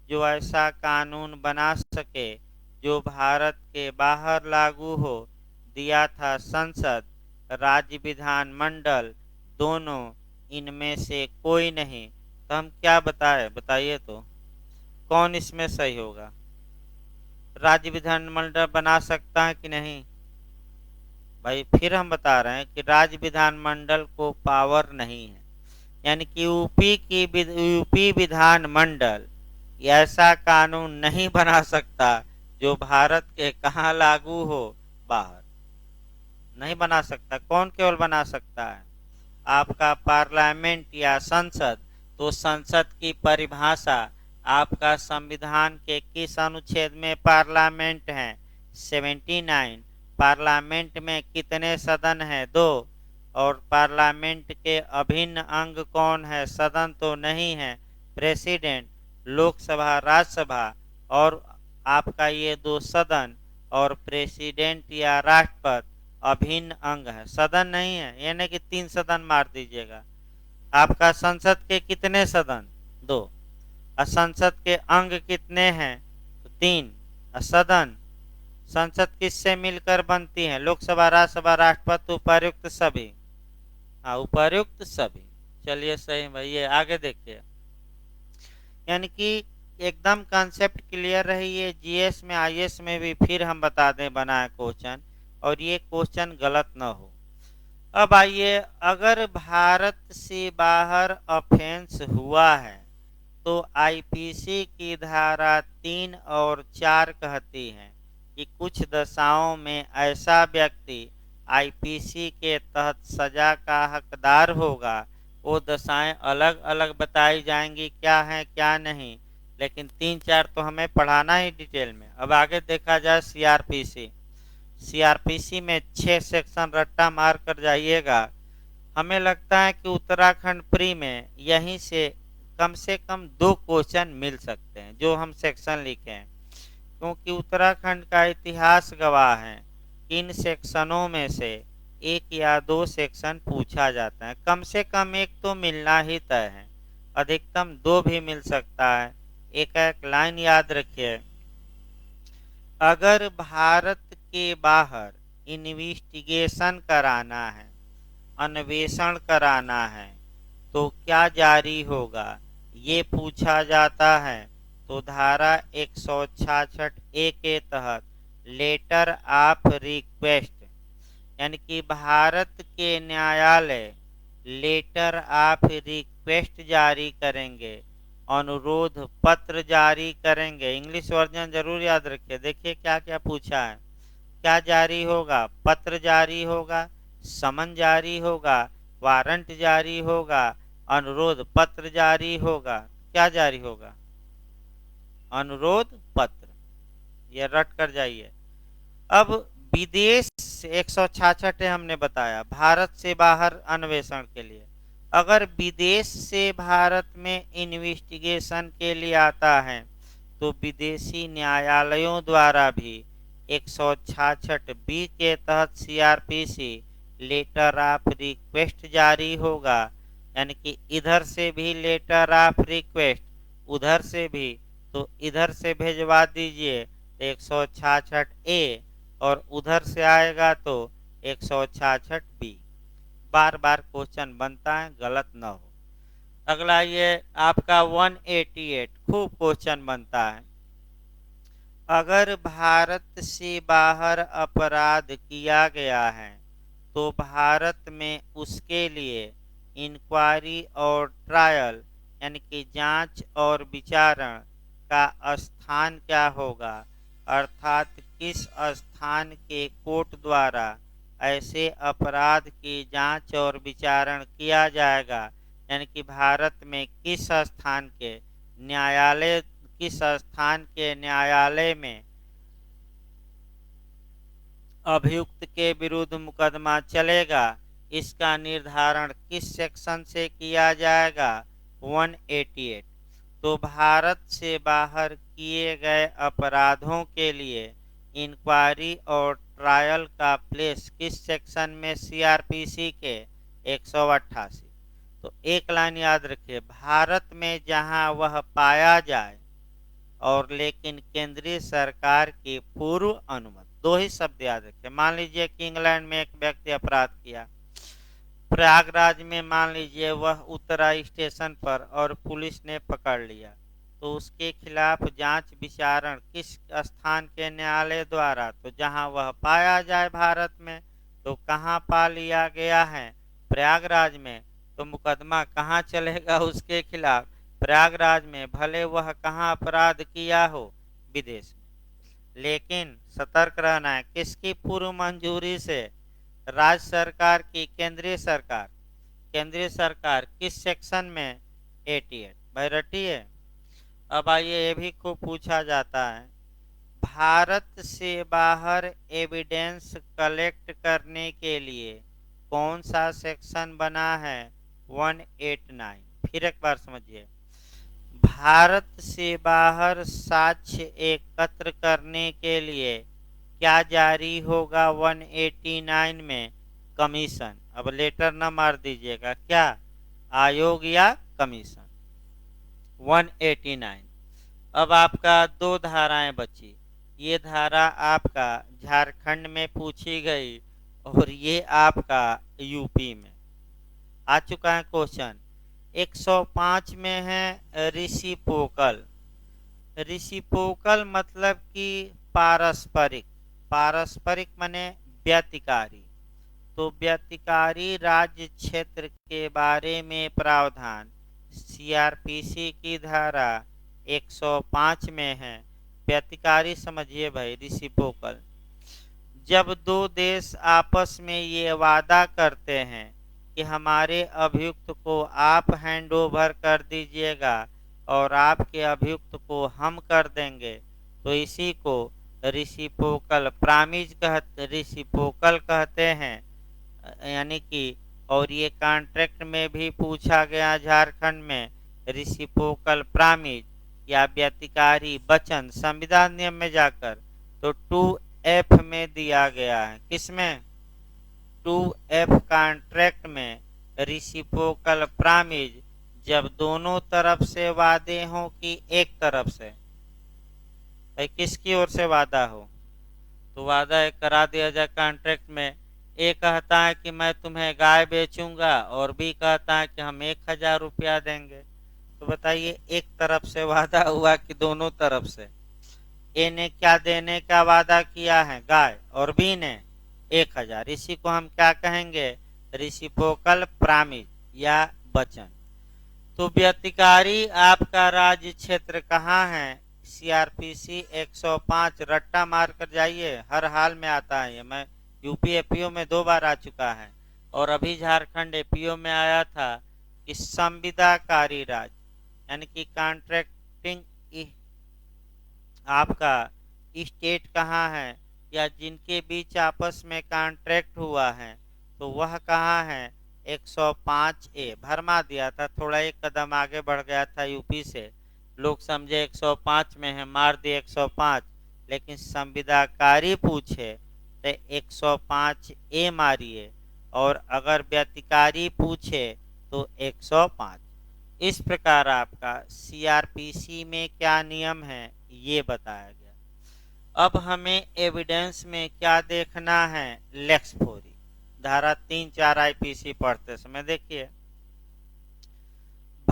जो ऐसा कानून बना सके जो भारत के बाहर लागू हो? दिया था संसद, राज्य विधानमंडल, दोनों, इनमें से कोई नहीं। तो हम क्या बताइए तो कौन इसमें सही होगा? राज्य विधानमंडल बना सकता है कि नहीं? भाई फिर हम बता रहे हैं कि राज्य विधानमंडल को पावर नहीं है, यानी कि यूपी विधानमंडल ऐसा कानून नहीं बना सकता जो भारत के कहाँ लागू हो, बाहर नहीं बना सकता। कौन केवल बना सकता है? आपका पार्लियामेंट या संसद। तो संसद की परिभाषा आपका संविधान के किस अनुच्छेद में पार्लियामेंट है? 79। पार्लियामेंट में कितने सदन है? 2। और पार्लियामेंट के अभिन्न अंग कौन है? सदन तो नहीं है, प्रेसिडेंट, लोकसभा, राज्यसभा। और आपका ये 2 सदन और प्रेसिडेंट या राष्ट्रपति अभिन्न अंग है, सदन नहीं है। यानी कि 3 सदन मार दीजिएगा। आपका संसद के कितने सदन? 2। और संसद के अंग कितने हैं? तो 3। और सदन, संसद किससे मिलकर बनती है? लोकसभा, राज्यसभा, राष्ट्रपति, उपर्युक्त सभी। हाँ, उपर्युक्त सभी। चलिए सही भाई, ये आगे देखिए। यानी कि एकदम कंसेप्ट क्लियर रही है। जीएस में, आईएएस में भी फिर हम बता दें बनाए क्वेश्चन, और ये क्वेश्चन गलत न हो। अब आइए, अगर भारत से बाहर ऑफेंस हुआ है तो आईपीसी की धारा 3 और 4 कहती है कि कुछ दशाओं में ऐसा व्यक्ति आईपीसी के तहत सजा का हकदार होगा। वो दशाएं अलग अलग बताई जाएंगी, क्या है क्या नहीं, लेकिन 3-4 तो हमें पढ़ाना ही डिटेल में। अब आगे देखा जाए सीआरपीसी। सीआरपीसी में 6 सेक्शन रट्टा मार कर जाइएगा। हमें लगता है कि उत्तराखंड प्री में यहीं से कम 2 क्वेश्चन मिल सकते हैं जो हम सेक्शन लिखे हैं, क्योंकि उत्तराखंड का इतिहास गवाह है कि इन सेक्शनों में से 1 या 2 सेक्शन पूछा जाता है। कम से कम 1 तो मिलना ही तय है, अधिकतम 2 भी मिल सकता है। एक लाइन याद रखिए, अगर भारत के बाहर इन्वेस्टिगेशन कराना है, अन्वेषण कराना है, तो क्या जारी होगा, ये पूछा जाता है। तो धारा 166A के तहत लेटर ऑफ रिक्वेस्ट, यानी कि भारत के न्यायालय लेटर ऑफ रिक्वेस्ट जारी करेंगे, अनुरोध पत्र जारी करेंगे। इंग्लिश वर्जन जरूर याद रखिए। देखिए क्या क्या पूछा है। क्या जारी होगा? पत्र जारी होगा, समन जारी होगा, वारंट जारी होगा, अनुरोध पत्र जारी होगा। क्या जारी होगा? अनुरोध पत्र। ये रट कर जाइए। अब विदेश 166 हमने बताया, भारत से बाहर अन्वेषण के लिए। अगर विदेश से भारत में इन्वेस्टिगेशन के लिए आता है तो विदेशी न्यायालयों द्वारा भी 166B के तहत सीआरपीसी लेटर ऑफ रिक्वेस्ट जारी होगा। यानी कि इधर से भी लेटर ऑफ रिक्वेस्ट, उधर से भी, तो इधर से भेजवा दीजिए 166A, और उधर से आएगा तो 166B। बार बार क्वेश्चन बनता है, गलत न हो। अगला ये आपका 188 खूब क्वेश्चन बनता है। अगर भारत से बाहर अपराध किया गया है तो भारत में उसके लिए इंक्वायरी और ट्रायल यानी कि जांच और विचारण का स्थान क्या होगा, अर्थात किस स्थान के कोर्ट द्वारा ऐसे अपराध की जांच और विचारण किया जाएगा, यानी कि भारत में किस स्थान के न्यायालय में अभियुक्त के विरुद्ध मुकदमा चलेगा, इसका निर्धारण किस सेक्शन से किया जाएगा, 188। तो भारत से बाहर किए गए अपराधों के लिए इंक्वायरी और ट्रायल का प्लेस किस सेक्शन में, सीआरपीसी के 188। तो एक लाइन याद रखिए, भारत में जहां वह पाया जाए और लेकिन केंद्रीय सरकार की पूर्व अनुमति, दो ही शब्द याद रखें। मान लीजिए कि इंग्लैंड में एक व्यक्ति अपराध किया, प्रयागराज में मान लीजिए वह उतरा स्टेशन पर और पुलिस ने पकड़ लिया, तो उसके खिलाफ जांच विचारण किस स्थान के न्यायालय द्वारा, तो जहां वह पाया जाए भारत में, तो कहां पा लिया गया है, प्रयागराज में, तो मुकदमा कहां चलेगा उसके खिलाफ, प्रयागराज में, भले वह कहां अपराध किया हो, विदेश में। लेकिन सतर्क रहना है, किसकी पूर्व मंजूरी से, राज्य सरकार की, केंद्रीय सरकार किस सेक्शन में, 88। भाई रटिए। अब आइए, ये भी खूब पूछा जाता है, भारत से बाहर एविडेंस कलेक्ट करने के लिए कौन सा सेक्शन बना है, 189। फिर एक बार समझिए, भारत से बाहर साक्ष्य एकत्र करने के लिए क्या जारी होगा 189 में, कमीशन। अब लेटर न मार दीजिएगा, क्या, आयोग या कमीशन, 189। अब आपका दो धाराएं बची, ये धारा आपका झारखंड में पूछी गई और ये आपका यूपी में आ चुका है क्वेश्चन। 105 में है रिसिप्रोकल। रिसिप्रोकल मतलब कि पारस्परिक, पारस्परिक माने व्यतिकारी। तो व्यतिकारी राज्य क्षेत्र के बारे में प्रावधान सीआरपीसी की धारा 105 में है। व्यतिकारी समझिए भाई, रिसिप्रोकल, जब दो देश आपस में ये वादा करते हैं कि हमारे अभियुक्त को आप हैंड ओवर कर दीजिएगा और आपके अभियुक्त को हम कर देंगे, तो इसी को रिसिप्रोकल कहते हैं। यानी कि, और ये कॉन्ट्रैक्ट में भी पूछा गया झारखंड में, रिसिप्रोकल प्रामिज या व्यतिकारी वचन संविधान नियम में जाकर तो 2F में दिया गया है। किसमें, 2F कॉन्ट्रैक्ट में रिसिप्रोकल प्रामिज जब दोनों तरफ से वादे हों कि एक तरफ से, भाई किसकी ओर से वादा हो, तो वादा एक करा दिया जाए कॉन्ट्रैक्ट में। ए कहता है कि मैं तुम्हें गाय बेचूंगा और बी कहता है कि हम 1000 रुपया देंगे, तो बताइए एक तरफ से वादा हुआ कि दोनों तरफ से। ए ने क्या देने का वादा किया है, गाय, और बी ने 1000। इसी को हम क्या कहेंगे, रिसिप्रोकल प्रामिज या वचन। तो व्यतिकारी आपका राज्य क्षेत्र कहाँ है, सीआरपीसी 105। रट्टा मार कर जाइए, हर हाल में आता है ये। मैं यूपी एपीओ में 2 बार आ चुका है और अभी झारखंड एपीओ में आया था कि संविदाकारी राज्य यानी कि कॉन्ट्रैक्टिंग आपका स्टेट कहाँ है, या जिनके बीच आपस में कॉन्ट्रैक्ट हुआ है, तो वह कहाँ है, 105A। भरमा दिया था, थोड़ा एक कदम आगे बढ़ गया था यूपी से, लोग समझे 105 में है, मार दिए 105, लेकिन संविदाकारी पूछे तो 105A मारिए, और अगर व्यतिकारी पूछे तो 105। इस प्रकार आपका सीआरपीसी में क्या नियम है ये बताया गया। अब हमें एविडेंस में क्या देखना है, लेक्स फोरी, धारा 3, 4 आईपीसी पढ़ते समय देखिए,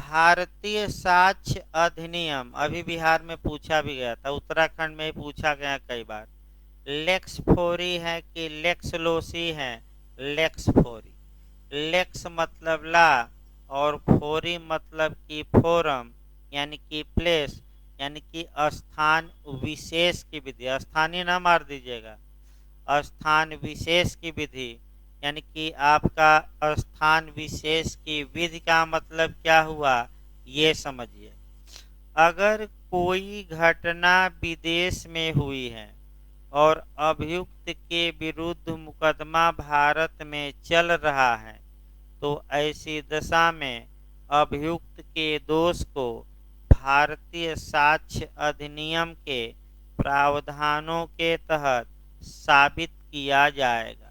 भारतीय साक्ष्य अधिनियम अभी बिहार में पूछा भी गया था, उत्तराखंड में ही पूछा गया कई बार। लेक्स फोरी है कि लेक्स लोसी है? लेक्स फोरी। लेक्स मतलब ला और फोरी मतलब कि फोरम यानी कि प्लेस यानी कि स्थान विशेष की विधि। स्थानीय ना मार दीजिएगा, स्थान विशेष की विधि यानी कि आपका स्थान विशेष की विधि का मतलब क्या हुआ ये समझिए। अगर कोई घटना विदेश में हुई है और अभियुक्त के विरुद्ध मुकदमा भारत में चल रहा है तो ऐसी दशा में अभियुक्त के दोष को भारतीय साक्ष्य अधिनियम के प्रावधानों के तहत साबित किया जाएगा।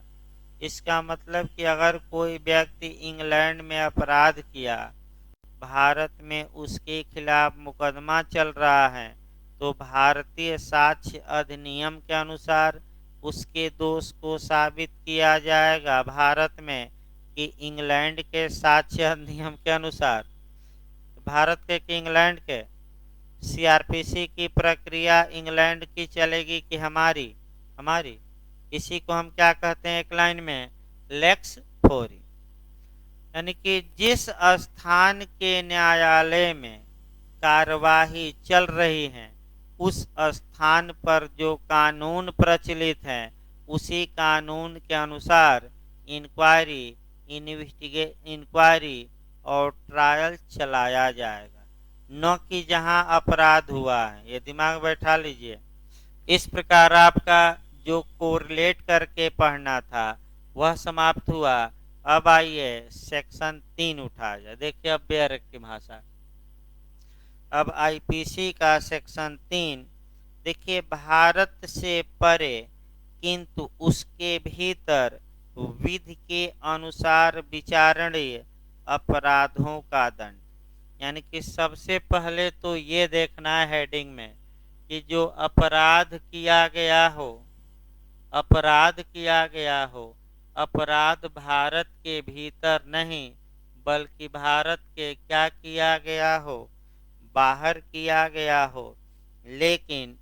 इसका मतलब कि अगर कोई व्यक्ति इंग्लैंड में अपराध किया, भारत में उसके खिलाफ मुकदमा चल रहा है, तो भारतीय साक्ष्य अधिनियम के अनुसार उसके दोष को साबित किया जाएगा भारत में कि इंग्लैंड के साक्ष्य अधिनियम के अनुसार। भारत के कि इंग्लैंड के? सीआरपीसी की प्रक्रिया इंग्लैंड की चलेगी कि हमारी? हमारी। इसी को हम क्या कहते हैं एक लाइन में? लेक्स फोरी। यानी कि जिस स्थान के न्यायालय में कार्यवाही चल रही है उस स्थान पर जो कानून प्रचलित है उसी कानून के अनुसार इंक्वायरी और ट्रायल चलाया जाएगा, न कि जहां अपराध हुआ है। ये दिमाग बैठा लीजिए। इस प्रकार आपका जो कोरिलेट करके पढ़ना था वह समाप्त हुआ। अब आइए सेक्शन 3 उठा जाए। देखिए अब बेरक की भाषा। अब आईपीसी का सेक्शन 3 देखिए, भारत से परे किंतु उसके भीतर विधि के अनुसार विचारणीय अपराधों का दंड। यानी कि सबसे पहले तो ये देखना है हेडिंग में कि जो अपराध किया गया हो, अपराध भारत के भीतर नहीं बल्कि भारत के क्या किया गया हो, बाहर किया गया हो, लेकिन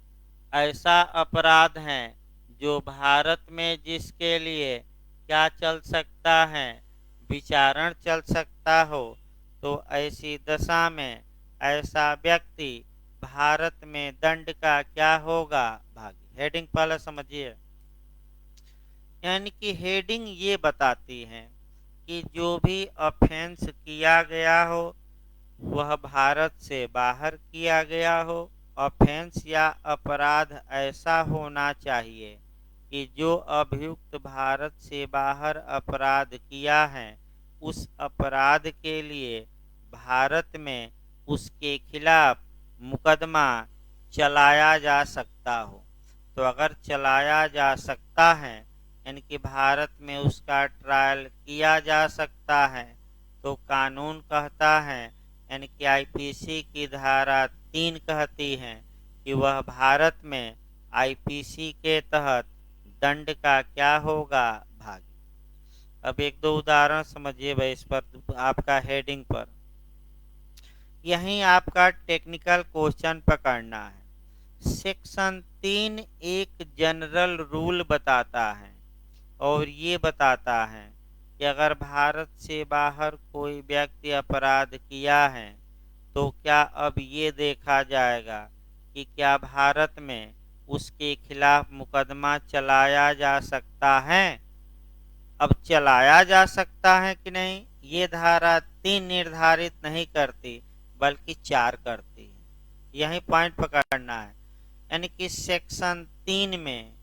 ऐसा अपराध है जो भारत में जिसके लिए क्या चल सकता है, विचारण चल सकता हो, तो ऐसी दशा में ऐसा व्यक्ति भारत में दंड का क्या होगा? भागी। हेडिंग पहले समझिए। यानी कि हेडिंग ये बताती है कि जो भी ऑफेंस किया गया हो वह भारत से बाहर किया गया हो। ऑफेंस या अपराध ऐसा होना चाहिए कि जो अभियुक्त भारत से बाहर अपराध किया है उस अपराध के लिए भारत में उसके खिलाफ मुकदमा चलाया जा सकता हो। तो अगर चलाया जा सकता है यानी कि भारत में उसका ट्रायल किया जा सकता है तो कानून कहता है यानी कि आईपीसी की धारा 3 कहती है कि वह भारत में आईपीसी के तहत दंड का क्या होगा? भागी। अब एक दो उदाहरण समझिए भाई इस पर आपका हेडिंग पर। यहीं आपका टेक्निकल क्वेश्चन पकड़ना है। सेक्शन 3 एक जनरल रूल बताता है और ये बताता है कि अगर भारत से बाहर कोई व्यक्ति अपराध किया है तो क्या अब ये देखा जाएगा कि क्या भारत में उसके खिलाफ मुकदमा चलाया जा सकता है। अब चलाया जा सकता है कि नहीं ये धारा 3 निर्धारित नहीं करती बल्कि 4 करती है। यही पॉइंट पकड़ना है। यानी कि सेक्शन 3 में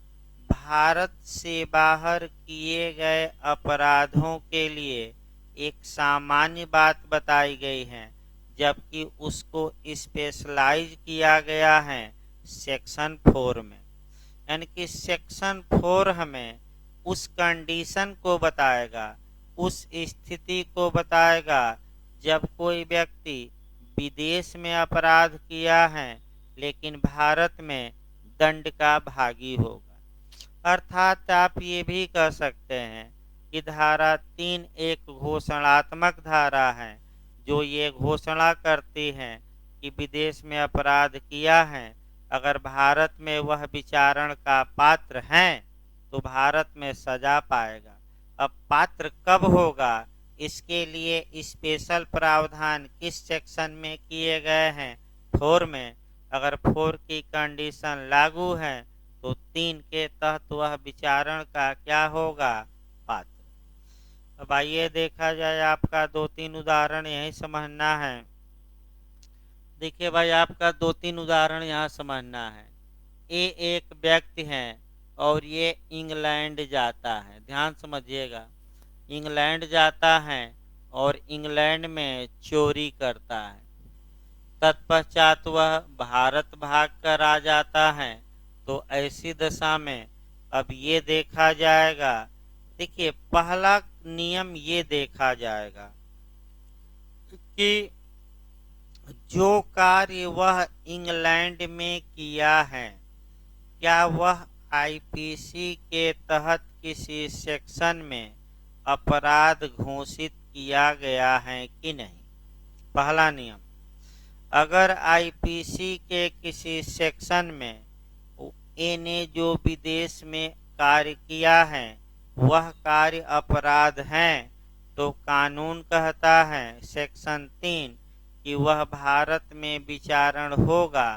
भारत से बाहर किए गए अपराधों के लिए एक सामान्य बात बताई गई है, जबकि उसको स्पेशलाइज किया गया है सेक्शन 4 में। यानी कि सेक्शन 4 हमें उस कंडीशन को बताएगा, उस स्थिति को बताएगा जब कोई व्यक्ति विदेश में अपराध किया है लेकिन भारत में दंड का भागी होगा। अर्थात आप ये भी कह सकते हैं कि धारा 3 एक घोषणात्मक धारा है जो ये घोषणा करती है कि विदेश में अपराध किया है, अगर भारत में वह विचारण का पात्र है तो भारत में सजा पाएगा। अब पात्र कब होगा, इसके लिए स्पेशल प्रावधान किस सेक्शन में किए गए हैं? 4 में। अगर 4 की कंडीशन लागू है तो 3 के तहत वह विचारण का क्या होगा? पात्र। अब आइए देखा जाए, आपका 2-3 उदाहरण यही समझना है। देखिए भाई, आपका 2-3 उदाहरण यहाँ समझना है। ये एक व्यक्ति है और ये इंग्लैंड जाता है, ध्यान समझिएगा। इंग्लैंड जाता है और इंग्लैंड में चोरी करता है। तत्पश्चात वह भारत भाग कर आ जाता है। तो ऐसी दशा में अब ये देखा जाएगा, देखिए पहला नियम ये देखा जाएगा कि जो कार्य वह इंग्लैंड में किया है, क्या वह आईपीसी के तहत किसी सेक्शन में अपराध घोषित किया गया है कि नहीं? पहला नियम, अगर आईपीसी के किसी सेक्शन में ए ने जो विदेश में कार्य किया है वह कार्य अपराध है, तो कानून कहता है सेक्शन 3 कि वह भारत में विचारण होगा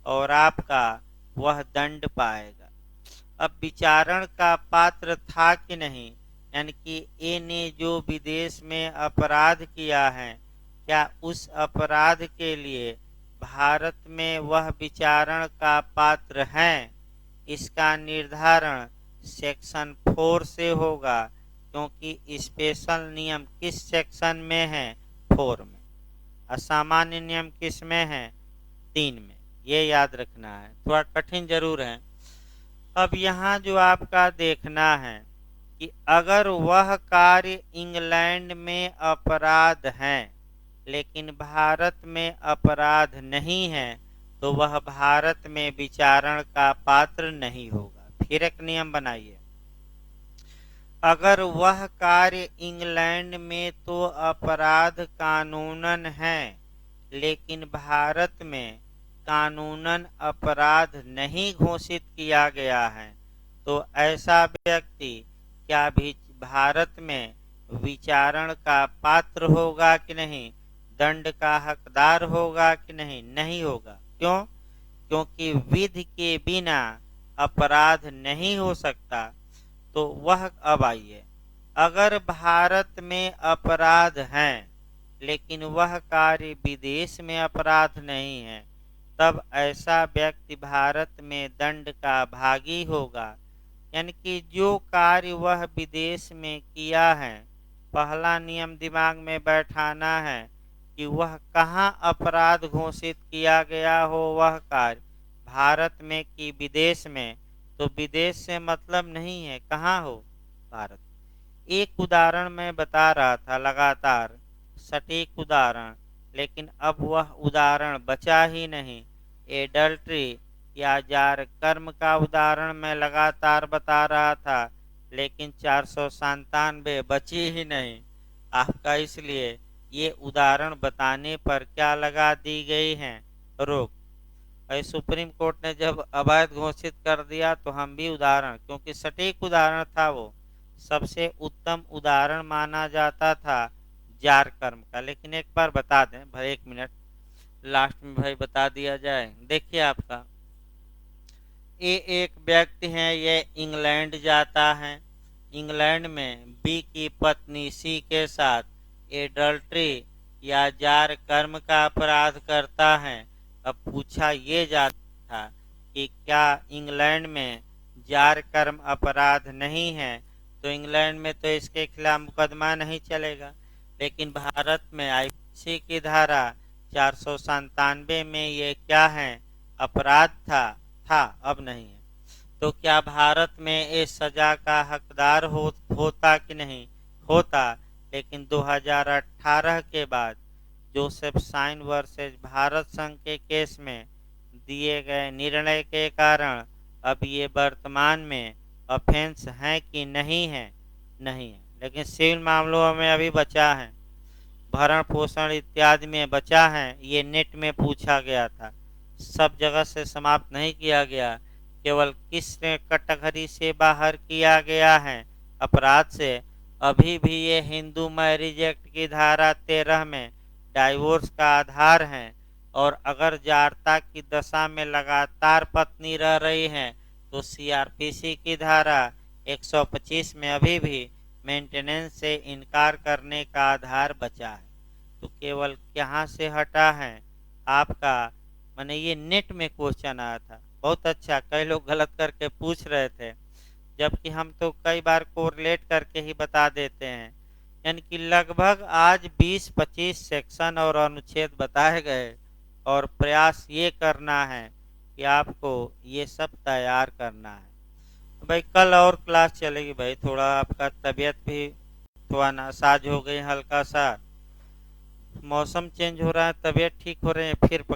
और आपका वह दंड पाएगा। अब विचारण का पात्र था कि नहीं, यानी कि ए ने जो विदेश में अपराध किया है, क्या उस अपराध के लिए भारत में वह विचारण का पात्र है? इसका निर्धारण सेक्शन 4 से होगा, क्योंकि स्पेशल नियम किस सेक्शन में है? 4 में। असामान्य नियम किस में है? 3 में। ये याद रखना है, थोड़ा कठिन जरूर है। अब यहाँ जो आपका देखना है कि अगर वह कार्य इंग्लैंड में अपराध है लेकिन भारत में अपराध नहीं है, तो वह भारत में विचारण का पात्र नहीं होगा। फिर एक नियम बनाइए, अगर वह कार्य इंग्लैंड में तो अपराध कानूनन है लेकिन भारत में कानूनन अपराध नहीं घोषित किया गया है, तो ऐसा व्यक्ति क्या भी भारत में विचारण का पात्र होगा कि नहीं? दंड का हकदार होगा कि नहीं? नहीं होगा। क्यों? क्योंकि विधि के बिना अपराध नहीं हो सकता। तो वह, अब आइए, अगर भारत में अपराध है लेकिन वह कार्य विदेश में अपराध नहीं है, तब ऐसा व्यक्ति भारत में दंड का भागी होगा। यानी कि जो कार्य वह विदेश में किया है, पहला नियम दिमाग में बैठाना है कि वह कहाँ अपराध घोषित किया गया हो, वह कार्य भारत में कि विदेश में। तो विदेश से मतलब नहीं है, कहाँ हो? भारत। एक उदाहरण मैं बता रहा था लगातार, सटीक उदाहरण, लेकिन अब वह उदाहरण बचा ही नहीं। एडल्ट्री या जार कर्म का उदाहरण मैं लगातार बता रहा था, लेकिन 497 बची ही नहीं आपका। इसलिए ये उदाहरण बताने पर क्या लगा दी गई है? रोक। सुप्रीम कोर्ट ने जब अवैध घोषित कर दिया तो हम भी उदाहरण, क्योंकि सटीक उदाहरण था, वो सबसे उत्तम उदाहरण माना जाता था जार कर्म का। लेकिन एक बार बता दें भाई, 1 मिनट लास्ट में भाई बता दिया जाए। देखिए आपका, ये एक व्यक्ति है, ये इंग्लैंड जाता है। इंग्लैंड में बी की पत्नी सी के साथ एडल्ट्री या जार कर्म का अपराध करता है। अब पूछा ये जाता था कि क्या इंग्लैंड में जार कर्म अपराध नहीं है, तो इंग्लैंड में तो इसके खिलाफ मुकदमा नहीं चलेगा। लेकिन भारत में आईपीसी की धारा 497 में ये क्या है? अपराध था, अब नहीं है। तो क्या भारत में इस सजा का हकदार होता कि नहीं? होता। लेकिन 2018 के बाद जोसेफ साइन वर्सेस भारत संघ के केस में दिए गए निर्णय के कारण अब ये वर्तमान में ऑफेंस है कि नहीं है? नहीं है। लेकिन सिविल मामलों में अभी बचा है। भरण पोषण इत्यादि में बचा है, ये नेट में पूछा गया था। सब जगह से समाप्त नहीं किया गया, केवल किस कैटेगरी से बाहर किया गया है, अपराध से। अभी भी ये हिंदू मैरिज एक्ट की धारा 13 में डाइवोर्स का आधार है, और अगर जारता की दशा में लगातार पत्नी रह रही है तो सीआरपीसी की धारा 125 में अभी भी मेंटेनेंस से इनकार करने का आधार बचा है। तो केवल यहाँ से हटा है आपका, माने ये नेट में क्वेश्चन आया था। बहुत अच्छा, कई लोग गलत करके पूछ रहे थे, जबकि हम तो कई बार कोरिलेट करके ही बता देते हैं। यानी कि लगभग आज 20-25 सेक्शन और अनुच्छेद बताए गए, और प्रयास ये करना है कि आपको ये सब तैयार करना है। भाई कल और क्लास चलेगी भाई, थोड़ा आपका तबीयत भी थोड़ा नासाज हो गई, हल्का सा मौसम चेंज हो रहा है, तबीयत ठीक हो रही है, फिर